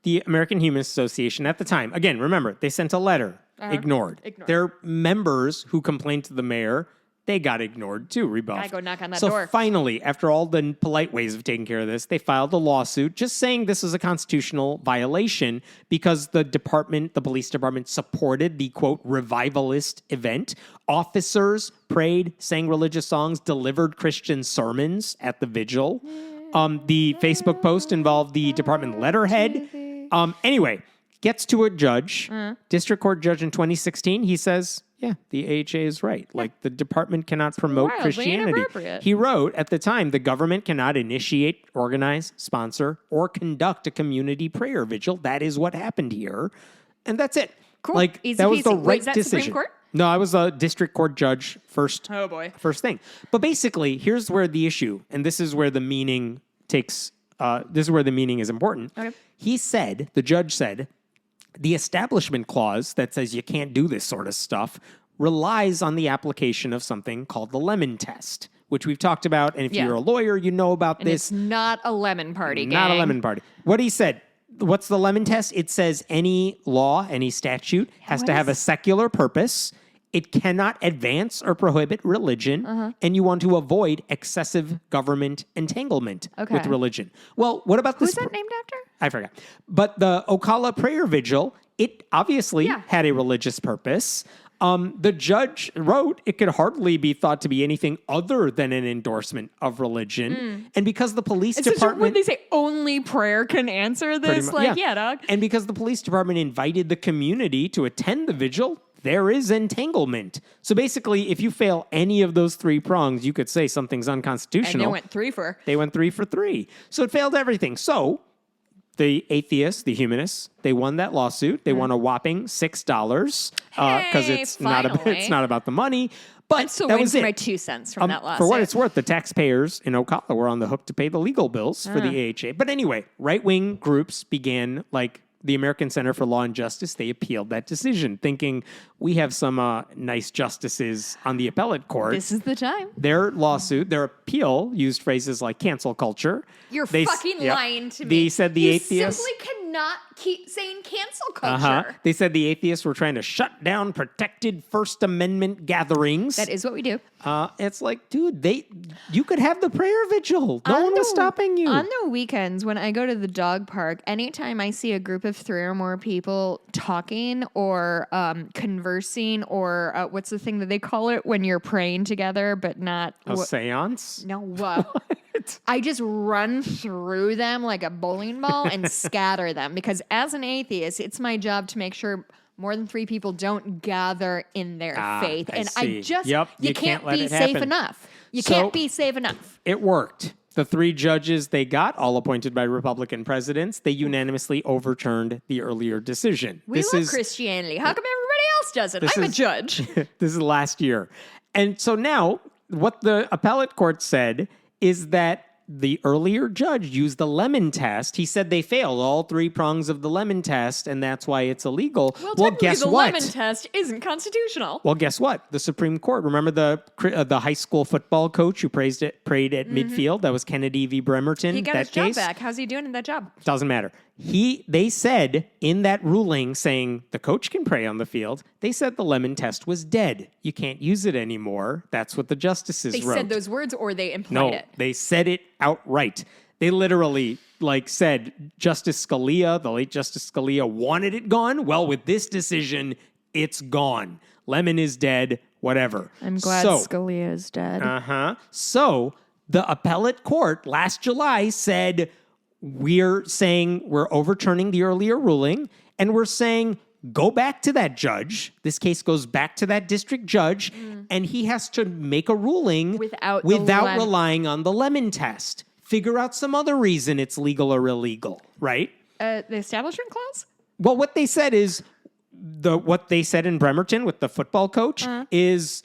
The American Humanist Association at the time, again, remember, they sent a letter, ignored. Their members who complained to the mayor, they got ignored too, rebuffed. Gotta go knock on that so door. Finally, after all the polite ways of taking care of this, they filed a lawsuit just saying this is a constitutional violation because the police department supported the, quote, revivalist event. Officers prayed, sang religious songs, delivered Christian sermons at the vigil. The Facebook post involved the department letterhead. Anyway, gets to a judge, district court judge in 2016. He says, yeah, the AHA is right. Like, the department cannot promote wildly Christianity. inappropriate. He wrote, at the time, the government cannot initiate, organize, sponsor, or conduct a community prayer vigil. That is what happened here. And that's it. Cool. Like, Easy that was the peasy. right Wait, is that decision. Supreme Court? No, I was a district court judge first. Oh, boy. First thing. But basically, here's where the issue, and this is where the meaning this is where the meaning is important. Okay. The judge said, the establishment clause that says you can't do this sort of stuff relies on the application of something called the lemon test, which we've talked about. And if Yeah. you're a lawyer, you know about And this. it's not a lemon party, Not a gang. lemon party. What he said, what's the lemon test? It says any law, any statute has to have a secular purpose. It cannot advance or prohibit religion, and you want to avoid excessive government entanglement with religion. Well, what about this? Who's that named after? I forgot. But the Ocala prayer vigil, it obviously had a religious purpose. The judge wrote it could hardly be thought to be anything other than an endorsement of religion. And because the police department... When they say only prayer can answer this, yeah, dog. And because the police department invited the community to attend the vigil, there is entanglement. So basically, if you fail any of those 3 prongs, you could say something's unconstitutional. And they went 3 for. They went 3 for 3. So it failed everything. So the atheists, the humanists, they won that lawsuit. They won a whopping $6 because it's not about the money. But I'm still that waiting was for it. my 2 cents from that lawsuit. For what it's worth, the taxpayers in Ocala were on the hook to pay the legal bills for the AHA. But anyway, right-wing groups began, like the American Center for Law and Justice, they appealed that decision, thinking we have some nice justices on the appellate court. This is the time. Their lawsuit, their appeal used phrases like cancel culture. You're fucking lying to me. They said the atheists... simply cannot keep saying cancel culture. They said the atheists were trying to shut down protected First Amendment gatherings. That is what we do. It's like, dude, you could have the prayer vigil. No one was stopping you. On the weekends, when I go to the dog park, anytime I see a group of 3 or more people talking or conversing or what's the thing that they call it when you're praying together but not... A seance? No. I just run through them like a bowling ball and scatter them because as an atheist, it's my job to make sure more than 3 people don't gather in their faith. I just, you can't be safe enough. You can't be safe enough. It worked. The 3 judges they got, all appointed by Republican presidents, they unanimously overturned the earlier decision. We love Christianity. How come everybody else doesn't? I'm a judge. This is last year. And so now what the appellate court said is that the earlier judge used the lemon test. He said they failed all 3 prongs of the lemon test, and that's why it's illegal. Well, guess the what? lemon test isn't constitutional. Well, guess what? The Supreme Court. Remember the high school football coach who prayed at midfield? That was Kennedy v. Bremerton. He got his job back. How's he doing in that job? Doesn't matter. They said in that ruling saying the coach can pray on the field, they said the lemon test was dead. You can't use it anymore. That's what the justices They wrote. said those words or they implied No, it? they said it outright. They literally said Justice Scalia, the late Justice Scalia, wanted it gone. Well, with this decision, it's gone. Lemon is dead, whatever. I'm glad Scalia is dead. So the appellate court last July said, we're overturning the earlier ruling, and we're saying, go back to that judge. This case goes back to that district judge, and he has to make a ruling without relying on the lemon test. Figure out some other reason it's legal or illegal, right? The establishment clause? Well, what they said is, what they said in Bremerton with the football coach is,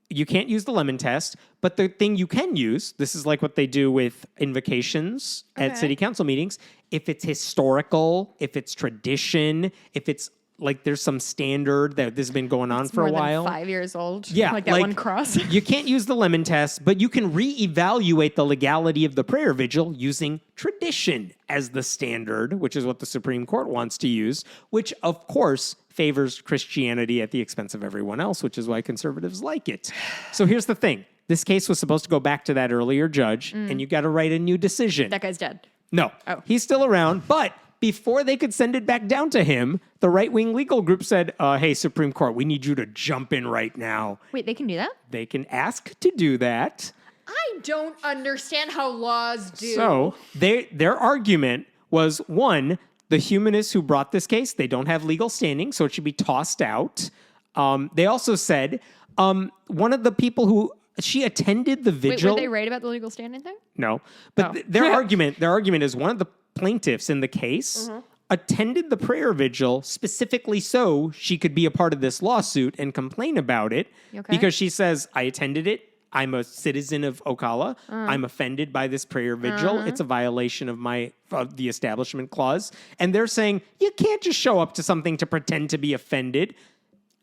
you can't use the lemon test, but the thing you can use, this is like what they do with invocations at city council meetings, if it's historical, if it's tradition, if it's like there's some standard that this has been going on for a while. More than 5 years old. Yeah. Like that one cross. You can't use the lemon test, but you can reevaluate the legality of the prayer vigil using tradition as the standard, which is what the Supreme Court wants to use, which of course favors Christianity at the expense of everyone else, which is why conservatives like it. So here's the thing. This case was supposed to go back to that earlier judge, and you got to write a new decision. That guy's dead. No. Oh. He's still around, but before they could send it back down to him, the right-wing legal group said, hey, Supreme Court, we need you to jump in right now. Wait, they can do that? They can ask to do that. I don't understand how laws do. So their argument was, one, the humanists who brought this case, they don't have legal standing, so it should be tossed out. They also said one of the people who she attended the vigil. Wait, were they right about the legal standing thing? No, but their argument is one of the plaintiffs in the case attended the prayer vigil specifically so she could be a part of this lawsuit and complain about it because she says, I attended it. I'm a citizen of Ocala. I'm offended by this prayer vigil. It's a violation of the establishment clause. And they're saying, you can't just show up to something to pretend to be offended.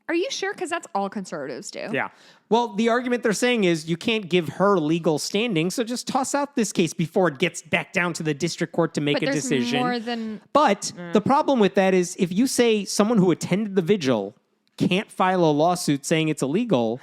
Are you sure? Because that's all conservatives do. Yeah. Well, the argument they're saying is you can't give her legal standing, so just toss out this case before it gets back down to the district court to make a decision. More than... But the problem with that is if you say someone who attended the vigil can't file a lawsuit saying it's illegal,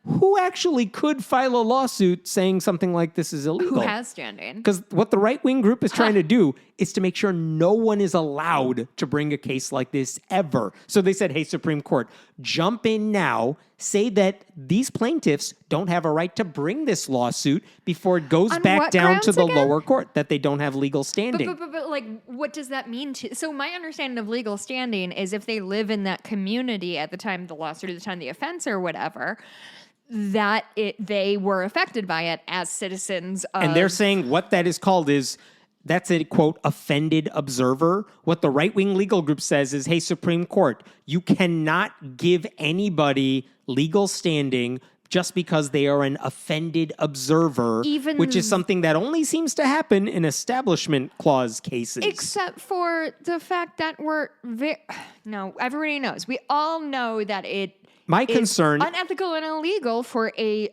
who actually could file a lawsuit saying something like this is illegal? Who has standing? Because what the right-wing group is trying to do is to make sure no one is allowed to bring a case like this ever. So they said, hey, Supreme Court, jump in now, say that these plaintiffs don't have a right to bring this lawsuit before it goes back down to the lower court, that they don't have legal standing. But like, what does that mean to... So my understanding of legal standing is if they live in that community at the time of the lawsuit or the time of the offense or whatever... that they were affected by it as citizens of... And they're saying what that is called is, that's a, quote, offended observer. What the right-wing legal group says is, hey, Supreme Court, you cannot give anybody legal standing just because they are an offended observer, which is something that only seems to happen in establishment clause cases. Except for the fact that no, everybody knows. We all know that My concern... unethical and illegal for a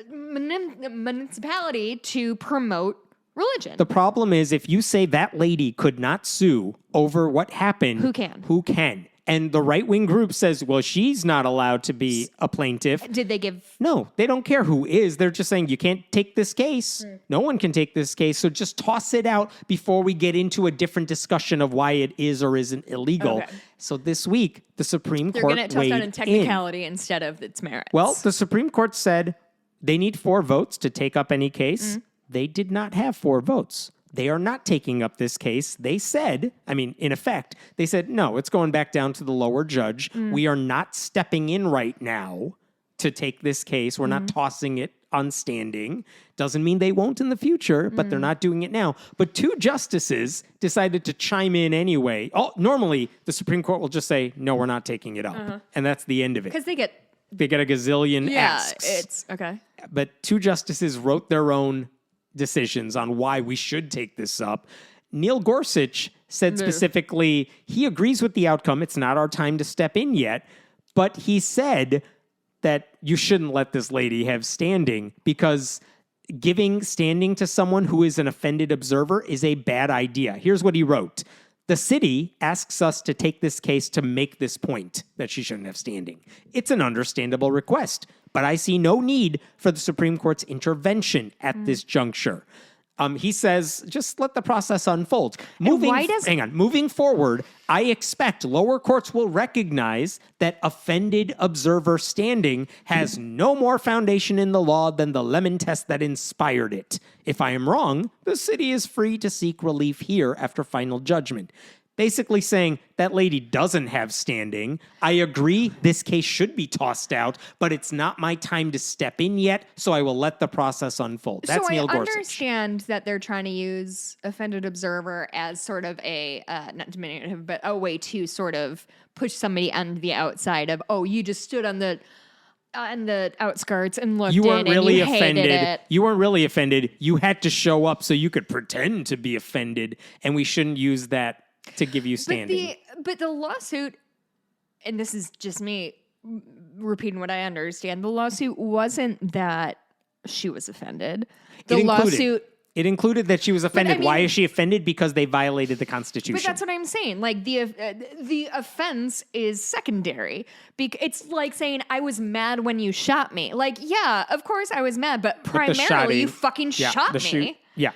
municipality to promote religion. The problem is if you say that lady could not sue over what happened... Who can? Who can? And the right-wing group says, well, she's not allowed to be a plaintiff. Did they give... No, they don't care who is. They're just saying, you can't take this case. No one can take this case. So just toss it out before we get into a different discussion of why it is or isn't illegal. Okay. So this week, the Supreme Court weighed in. They're going to toss out in technicality instead of its merits. Well, the Supreme Court said they need 4 votes to take up any case. They did not have 4 votes. They are not taking up this case. They said, in effect, they said, no, it's going back down to the lower judge. We are not stepping in right now to take this case. We're not tossing it on standing. Doesn't mean they won't in the future, but they're not doing it now. But 2 justices decided to chime in anyway. Normally, the Supreme Court will just say, no, we're not taking it up. And that's the end of it. Because they get a gazillion asks. Yeah, it's okay. But 2 justices wrote their own decisions on why we should take this up. Neil Gorsuch said specifically he agrees with the outcome. It's not our time to step in yet. But he said that you shouldn't let this lady have standing because giving standing to someone who is an offended observer is a bad idea. Here's what he wrote. The city asks us to take this case to make this point that she shouldn't have standing. It's an understandable request, but I see no need for the Supreme Court's intervention at this juncture. He says, just let the process unfold. Moving forward, I expect lower courts will recognize that offended observer standing has no more foundation in the law than the lemon test that inspired it. If I am wrong, the city is free to seek relief here after final judgment. Basically saying that lady doesn't have standing. I agree this case should be tossed out, but it's not my time to step in yet, so I will let the process unfold. That's Neil Gorsuch. So I understand that they're trying to use offended observer as sort of a, not diminutive, but a way to sort of push somebody on the outside of, oh, you just stood on the outskirts and looked in and you hated it. You weren't really offended. You had to show up so you could pretend to be offended, and we shouldn't use that to give you standing. But the lawsuit, and this is just me repeating what I understand, the lawsuit wasn't that she was offended. It included that she was offended. Why is she offended? Because they violated the Constitution. But that's what I'm saying. Like, the offense is secondary. It's like saying, I was mad when you shot me. Like, yeah, of course I was mad, but primarily you fucking shot me. Yeah.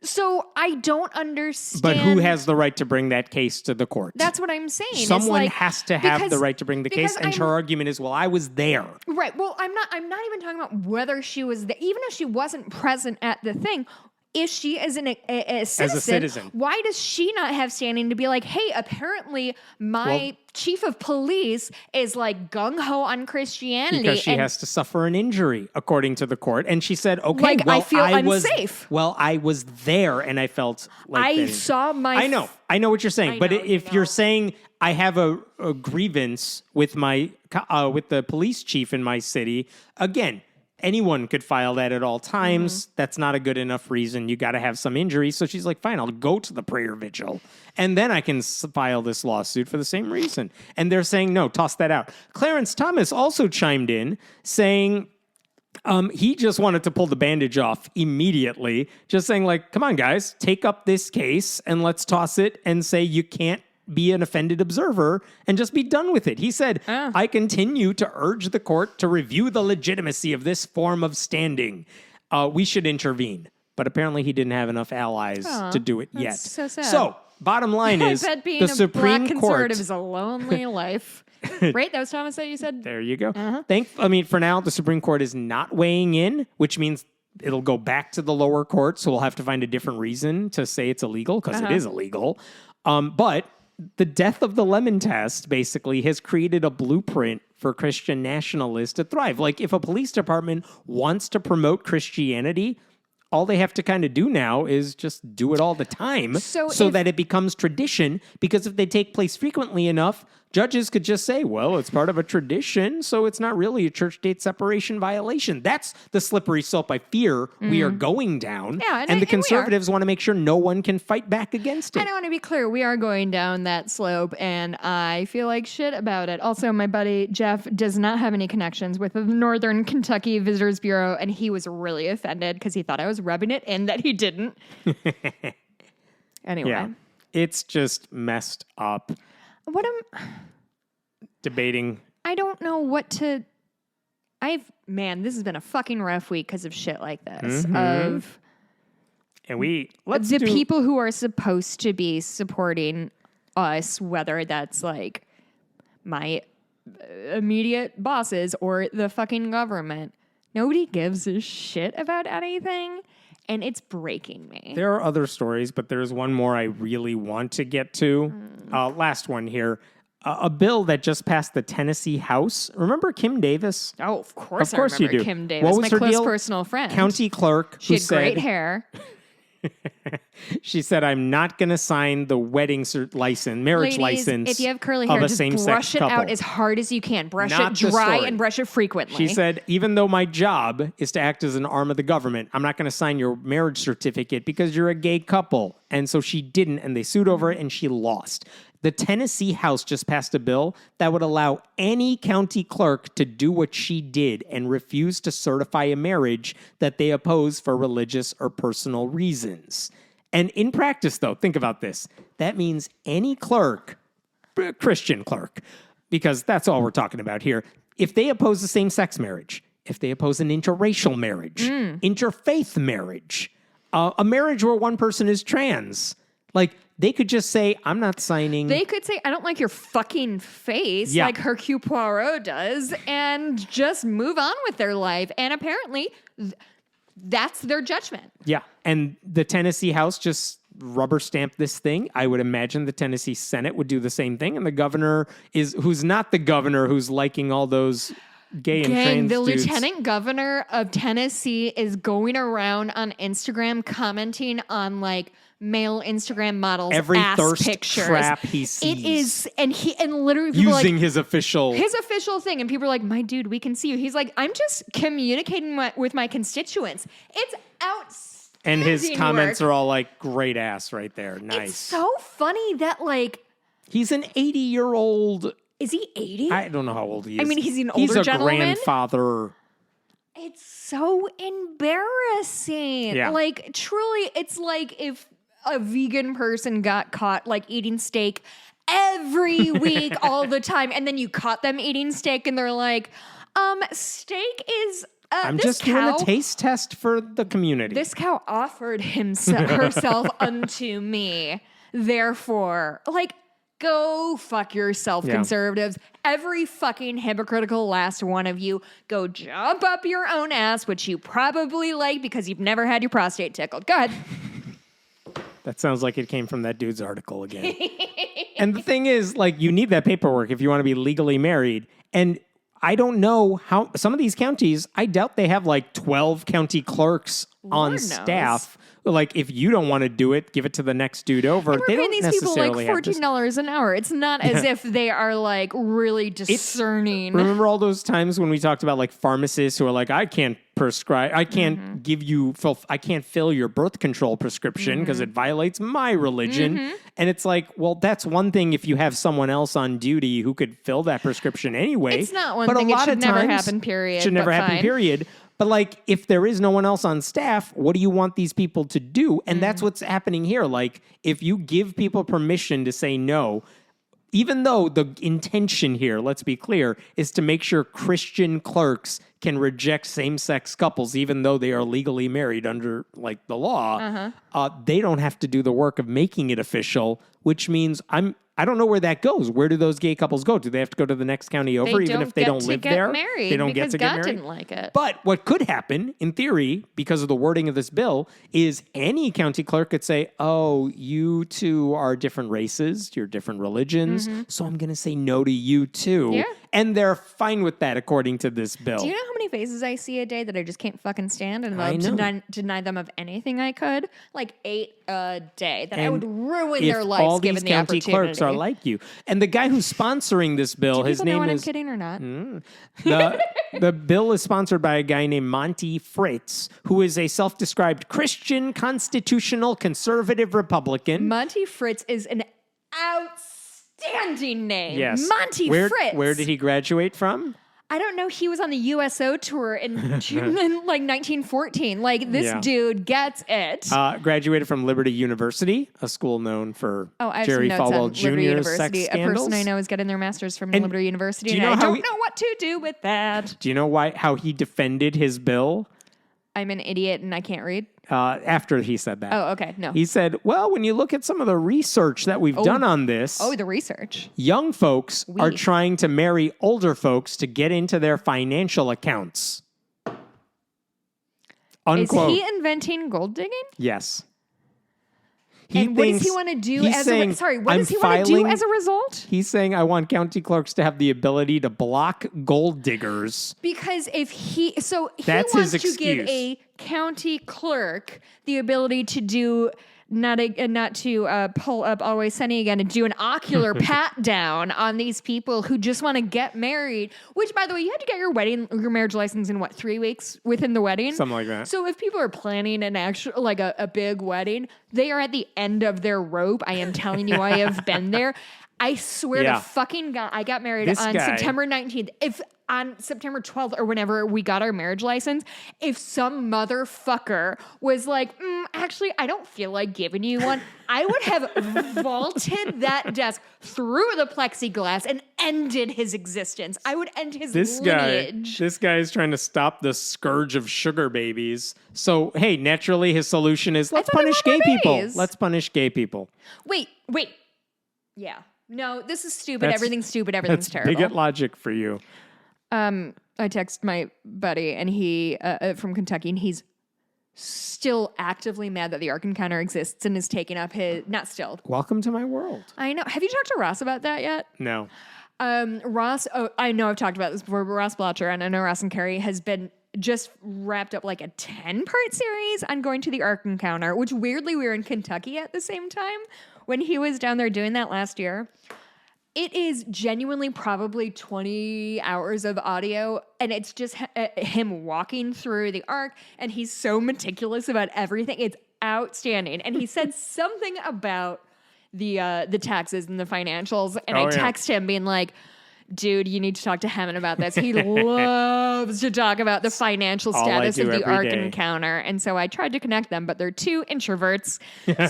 So I don't understand. But who has the right to bring that case to the court? That's what I'm saying. Someone has to have the right to bring the case, and her argument is, well, I was there. Right. Well, I'm not even talking about whether she was there. Even if she wasn't present at the thing, if she is as a citizen, why does she not have standing to be like, hey, apparently my chief of police is like gung-ho on Christianity. Because she has to suffer an injury, according to the court. And she said, okay, I feel unsafe. I was there and I felt like I know what you're saying. But if you're saying I have a grievance with with the police chief in my city, again, anyone could file that at all times. That's not a good enough reason. You got to have some injury. So she's like, fine, I'll go to the prayer vigil. And then I can file this lawsuit for the same reason. And they're saying, no, toss that out. Clarence Thomas also chimed in saying he just wanted to pull the bandage off immediately. Just saying like, come on, guys, take up this case and let's toss it and say you can't be an offended observer and just be done with it. He said, I continue to urge the court to review the legitimacy of this form of standing. We should intervene. But apparently he didn't have enough allies to do it yet. So sad. So, bottom line is the Supreme Black Court conservative is a lonely life. Right? That was Thomas that you said? There you go. For now, the Supreme Court is not weighing in, which means it'll go back to the lower court. So we'll have to find a different reason to say it's illegal because it is illegal. But the death of the lemon test basically has created a blueprint for Christian nationalists to thrive. Like if a police department wants to promote Christianity, all they have to kind of do now is just do it all the time so that it becomes tradition. Because if they take place frequently enough, judges could just say, well, it's part of a tradition, so it's not really a church-state separation violation. That's the slippery slope I fear we are going down. Yeah, and the conservatives want to make sure no one can fight back against it. And I want to be clear, we are going down that slope, and I feel like shit about it. Also, my buddy Jeff does not have any connections with the Northern Kentucky Visitors Bureau, and he was really offended because he thought I was rubbing it in that he didn't. Anyway. Yeah, it's just messed up. Debating. I don't know what to. This has been a fucking rough week because of shit like this. And people who are supposed to be supporting us, whether that's like my immediate bosses or the fucking government, nobody gives a shit about anything. And it's breaking me. There are other stories, but there's one more I really want to get to. Last one here. A bill that just passed the Tennessee House. Remember Kim Davis? Oh, of course I remember you do. Kim Davis. What was my close personal friend. County clerk. She had great hair. She said, I'm not going to sign the marriage license. If you have curly hair, just brush it out as hard as you can. Brush it dry and brush it frequently. She said, even though my job is to act as an arm of the government, I'm not going to sign your marriage certificate because you're a gay couple. And so she didn't, and they sued over it, and she lost. The Tennessee House just passed a bill that would allow any county clerk to do what she did and refuse to certify a marriage that they oppose for religious or personal reasons. And in practice, though, think about this. That means any clerk, Christian clerk, because that's all we're talking about here, if they oppose a same-sex marriage, if they oppose an interracial marriage, interfaith marriage, a marriage where one person is trans, like, they could just say, I'm not signing. They could say, I don't like your fucking face, like Hercule Poirot does, and just move on with their life. And apparently, that's their judgment. Yeah. And the Tennessee House just rubber stamped this thing. I would imagine the Tennessee Senate would do the same thing. And the governor who's not the governor who's liking all those gay and trans the dudes. lieutenant governor of Tennessee is going around on Instagram commenting on like male Instagram models every ass thirst pictures. trap he sees. It is, and literally people using are like, his official thing, and people are like, "My dude, we can see you." He's like, "I'm just communicating with my constituents." It's outstanding. And his comments are all like, "Great ass right there, nice." It's so funny that like he's an 80-year-old. Is he 80? I don't know how old he is. I mean, he's an older gentleman. Grandfather. It's so embarrassing. Yeah. Like, truly, it's like if a vegan person got caught, like, eating steak every week, all the time, and then you caught them eating steak, and they're like, steak is... I'm just doing a taste test for the community. This cow offered herself unto me. Therefore, like... Go fuck yourself, conservatives. Every fucking hypocritical last one of you. Go jump up your own ass, which you probably like because you've never had your prostate tickled. Go ahead. That sounds like it came from that dude's article again. And the thing is, like, you need that paperwork if you want to be legally married. And I don't know how some of these counties, I doubt they have like 12 county clerks on staff. Like, if you don't want to do it, give it to the next dude over. And we're they paying don't these people like necessarily $14 an hour. It's not as if they are like really discerning. Remember all those times when we talked about like pharmacists who are like, I can't prescribe, I can't give you, I can't fill your birth control prescription because it violates my religion. And it's like, well, that's one thing if you have someone else on duty who could fill that prescription anyway. It's not one thing. It should never happen, period. Should never happen, period. But like, if there is no one else on staff, what do you want these people to do? And that's what's happening here. Like, if you give people permission to say no, even though the intention here, let's be clear, is to make sure Christian clerks can reject same-sex couples, even though they are legally married under like the law, they don't have to do the work of making it official, which means I don't know where that goes. Where do those gay couples go? Do they have to go to the next county over, even if they don't live there? They don't get to get married. God didn't like it. But what could happen, in theory, because of the wording of this bill, is any county clerk could say, "Oh, you two are different races, you're different religions, so I'm going to say no to you too." Yeah. And they're fine with that, according to this bill. Do you know how many faces I see a day that I just can't fucking stand, and I'll deny them of anything I could? Like 8 a day. That I would ruin their lives given the opportunity. All these county clerks are like you. And the guy who's sponsoring this bill, his name is... Do people know I'm kidding or not? The bill is sponsored by a guy named Monty Fritz, who is a self-described Christian constitutional conservative Republican. Monty Fritz is an outstanding name. Yes. Monty Fritz. Where did he graduate from? I don't know. He was on the USO tour in like 1914. Like, this dude gets it. Graduated from Liberty University, a school known for Jerry Falwell Jr.'s sex scandals. A person I know is getting their master's from Liberty University, and I don't know what to do with that. Do you know how he defended his bill? I'm an idiot and I can't read. After he said that. Oh, okay. No. He said, well, when you look at some of the research that we've done on this. Oh, the research. Young folks are trying to marry older folks to get into their financial accounts. Unquote. Is he inventing gold digging? Yes. What does he want to do as a result? He's saying, I want county clerks to have the ability to block gold diggers. Because he That's wants his to give a county clerk the ability to do not to pull up Always Sunny again and do an ocular pat down on these people who just want to get married. Which, by the way, you had to get your marriage license in 3 weeks within the wedding, something like that. So if people are planning an actual a big wedding, they are at the end of their rope. I am telling you, I have been there. I swear to fucking God, I got married on September 19th. If on September 12th or whenever we got our marriage license, if some motherfucker was like, actually, I don't feel like giving you one, I would have vaulted that desk through the plexiglass and ended his existence. I would end his lineage. This guy is trying to stop the scourge of sugar babies. So, hey, naturally his solution is let's punish gay people. Let's punish gay people. Wait. Yeah. No, this is stupid. Everything's stupid. Everything's terrible. Bigot logic for you. I text my buddy and he from Kentucky, and he's still actively mad that the Ark Encounter exists and is taking up his Welcome to my world. I know. Have you talked to Ross about that yet? No. Ross, I know I've talked about this before, but Ross Blotcher, and I know Ross and Carrie has been just wrapped up like a 10-part series on going to the Ark Encounter, which weirdly we were in Kentucky at the same time when he was down there doing that last year. It is genuinely probably 20 hours of audio, and it's just him walking through the Ark, and he's so meticulous about everything. It's outstanding. And he said something about the taxes and the financials, and I text him being like, dude, you need to talk to Hemant about this. He loves to talk about the financial status of the Ark Encounter. And so I tried to connect them, but they're two introverts.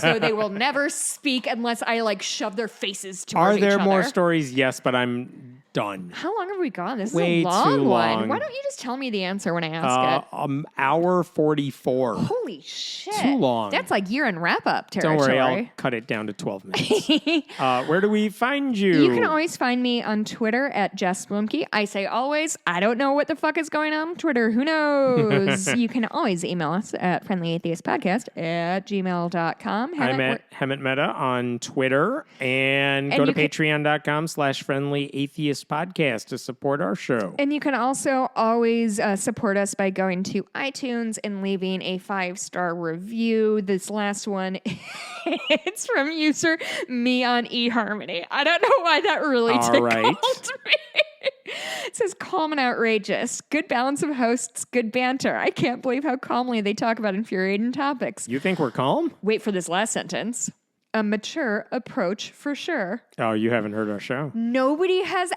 So they will never speak unless I like shove their faces towards each other. Are there more stories? Yes, but I'm done. How long have we gone? This Way is a long too long. one. Why don't you just tell me the answer when I ask it? Hour 44. Holy shit. Too long. That's like year-end wrap-up territory. Don't worry, I'll cut it down to 12 minutes. Where do we find you? You can always find me on Twitter at Jess Blumke. I say always. I don't know what the fuck is going on Twitter. Who knows? You can always email us at friendlyatheistpodcast@gmail.com. I'm at Hemant Mehta on Twitter. And go to patreon.com/friendlyatheistpodcast to support our show. And you can also always support us by going to iTunes and leaving a 5-star review. This last one, it's from user me on eHarmony. I don't know why that really tickled me. It says calm and outrageous. Good balance of hosts, good banter. I can't believe how calmly they talk about infuriating topics. You think we're calm? Wait for this last sentence. A mature approach for sure. Oh, you haven't heard our show. Nobody has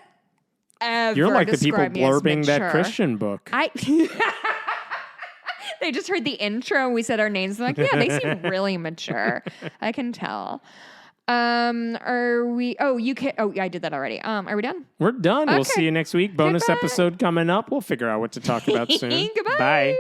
ever You're like the people described me as blurbing that mature. Christian book. They just heard the intro and we said our names. They're like, yeah, they seem really mature. I can tell. Are we? Oh, you can. Oh, I did that already. Are we done? We're done. Okay. We'll see you next week. Bonus Goodbye. episode coming up. We'll figure out what to talk about soon. Goodbye. Bye.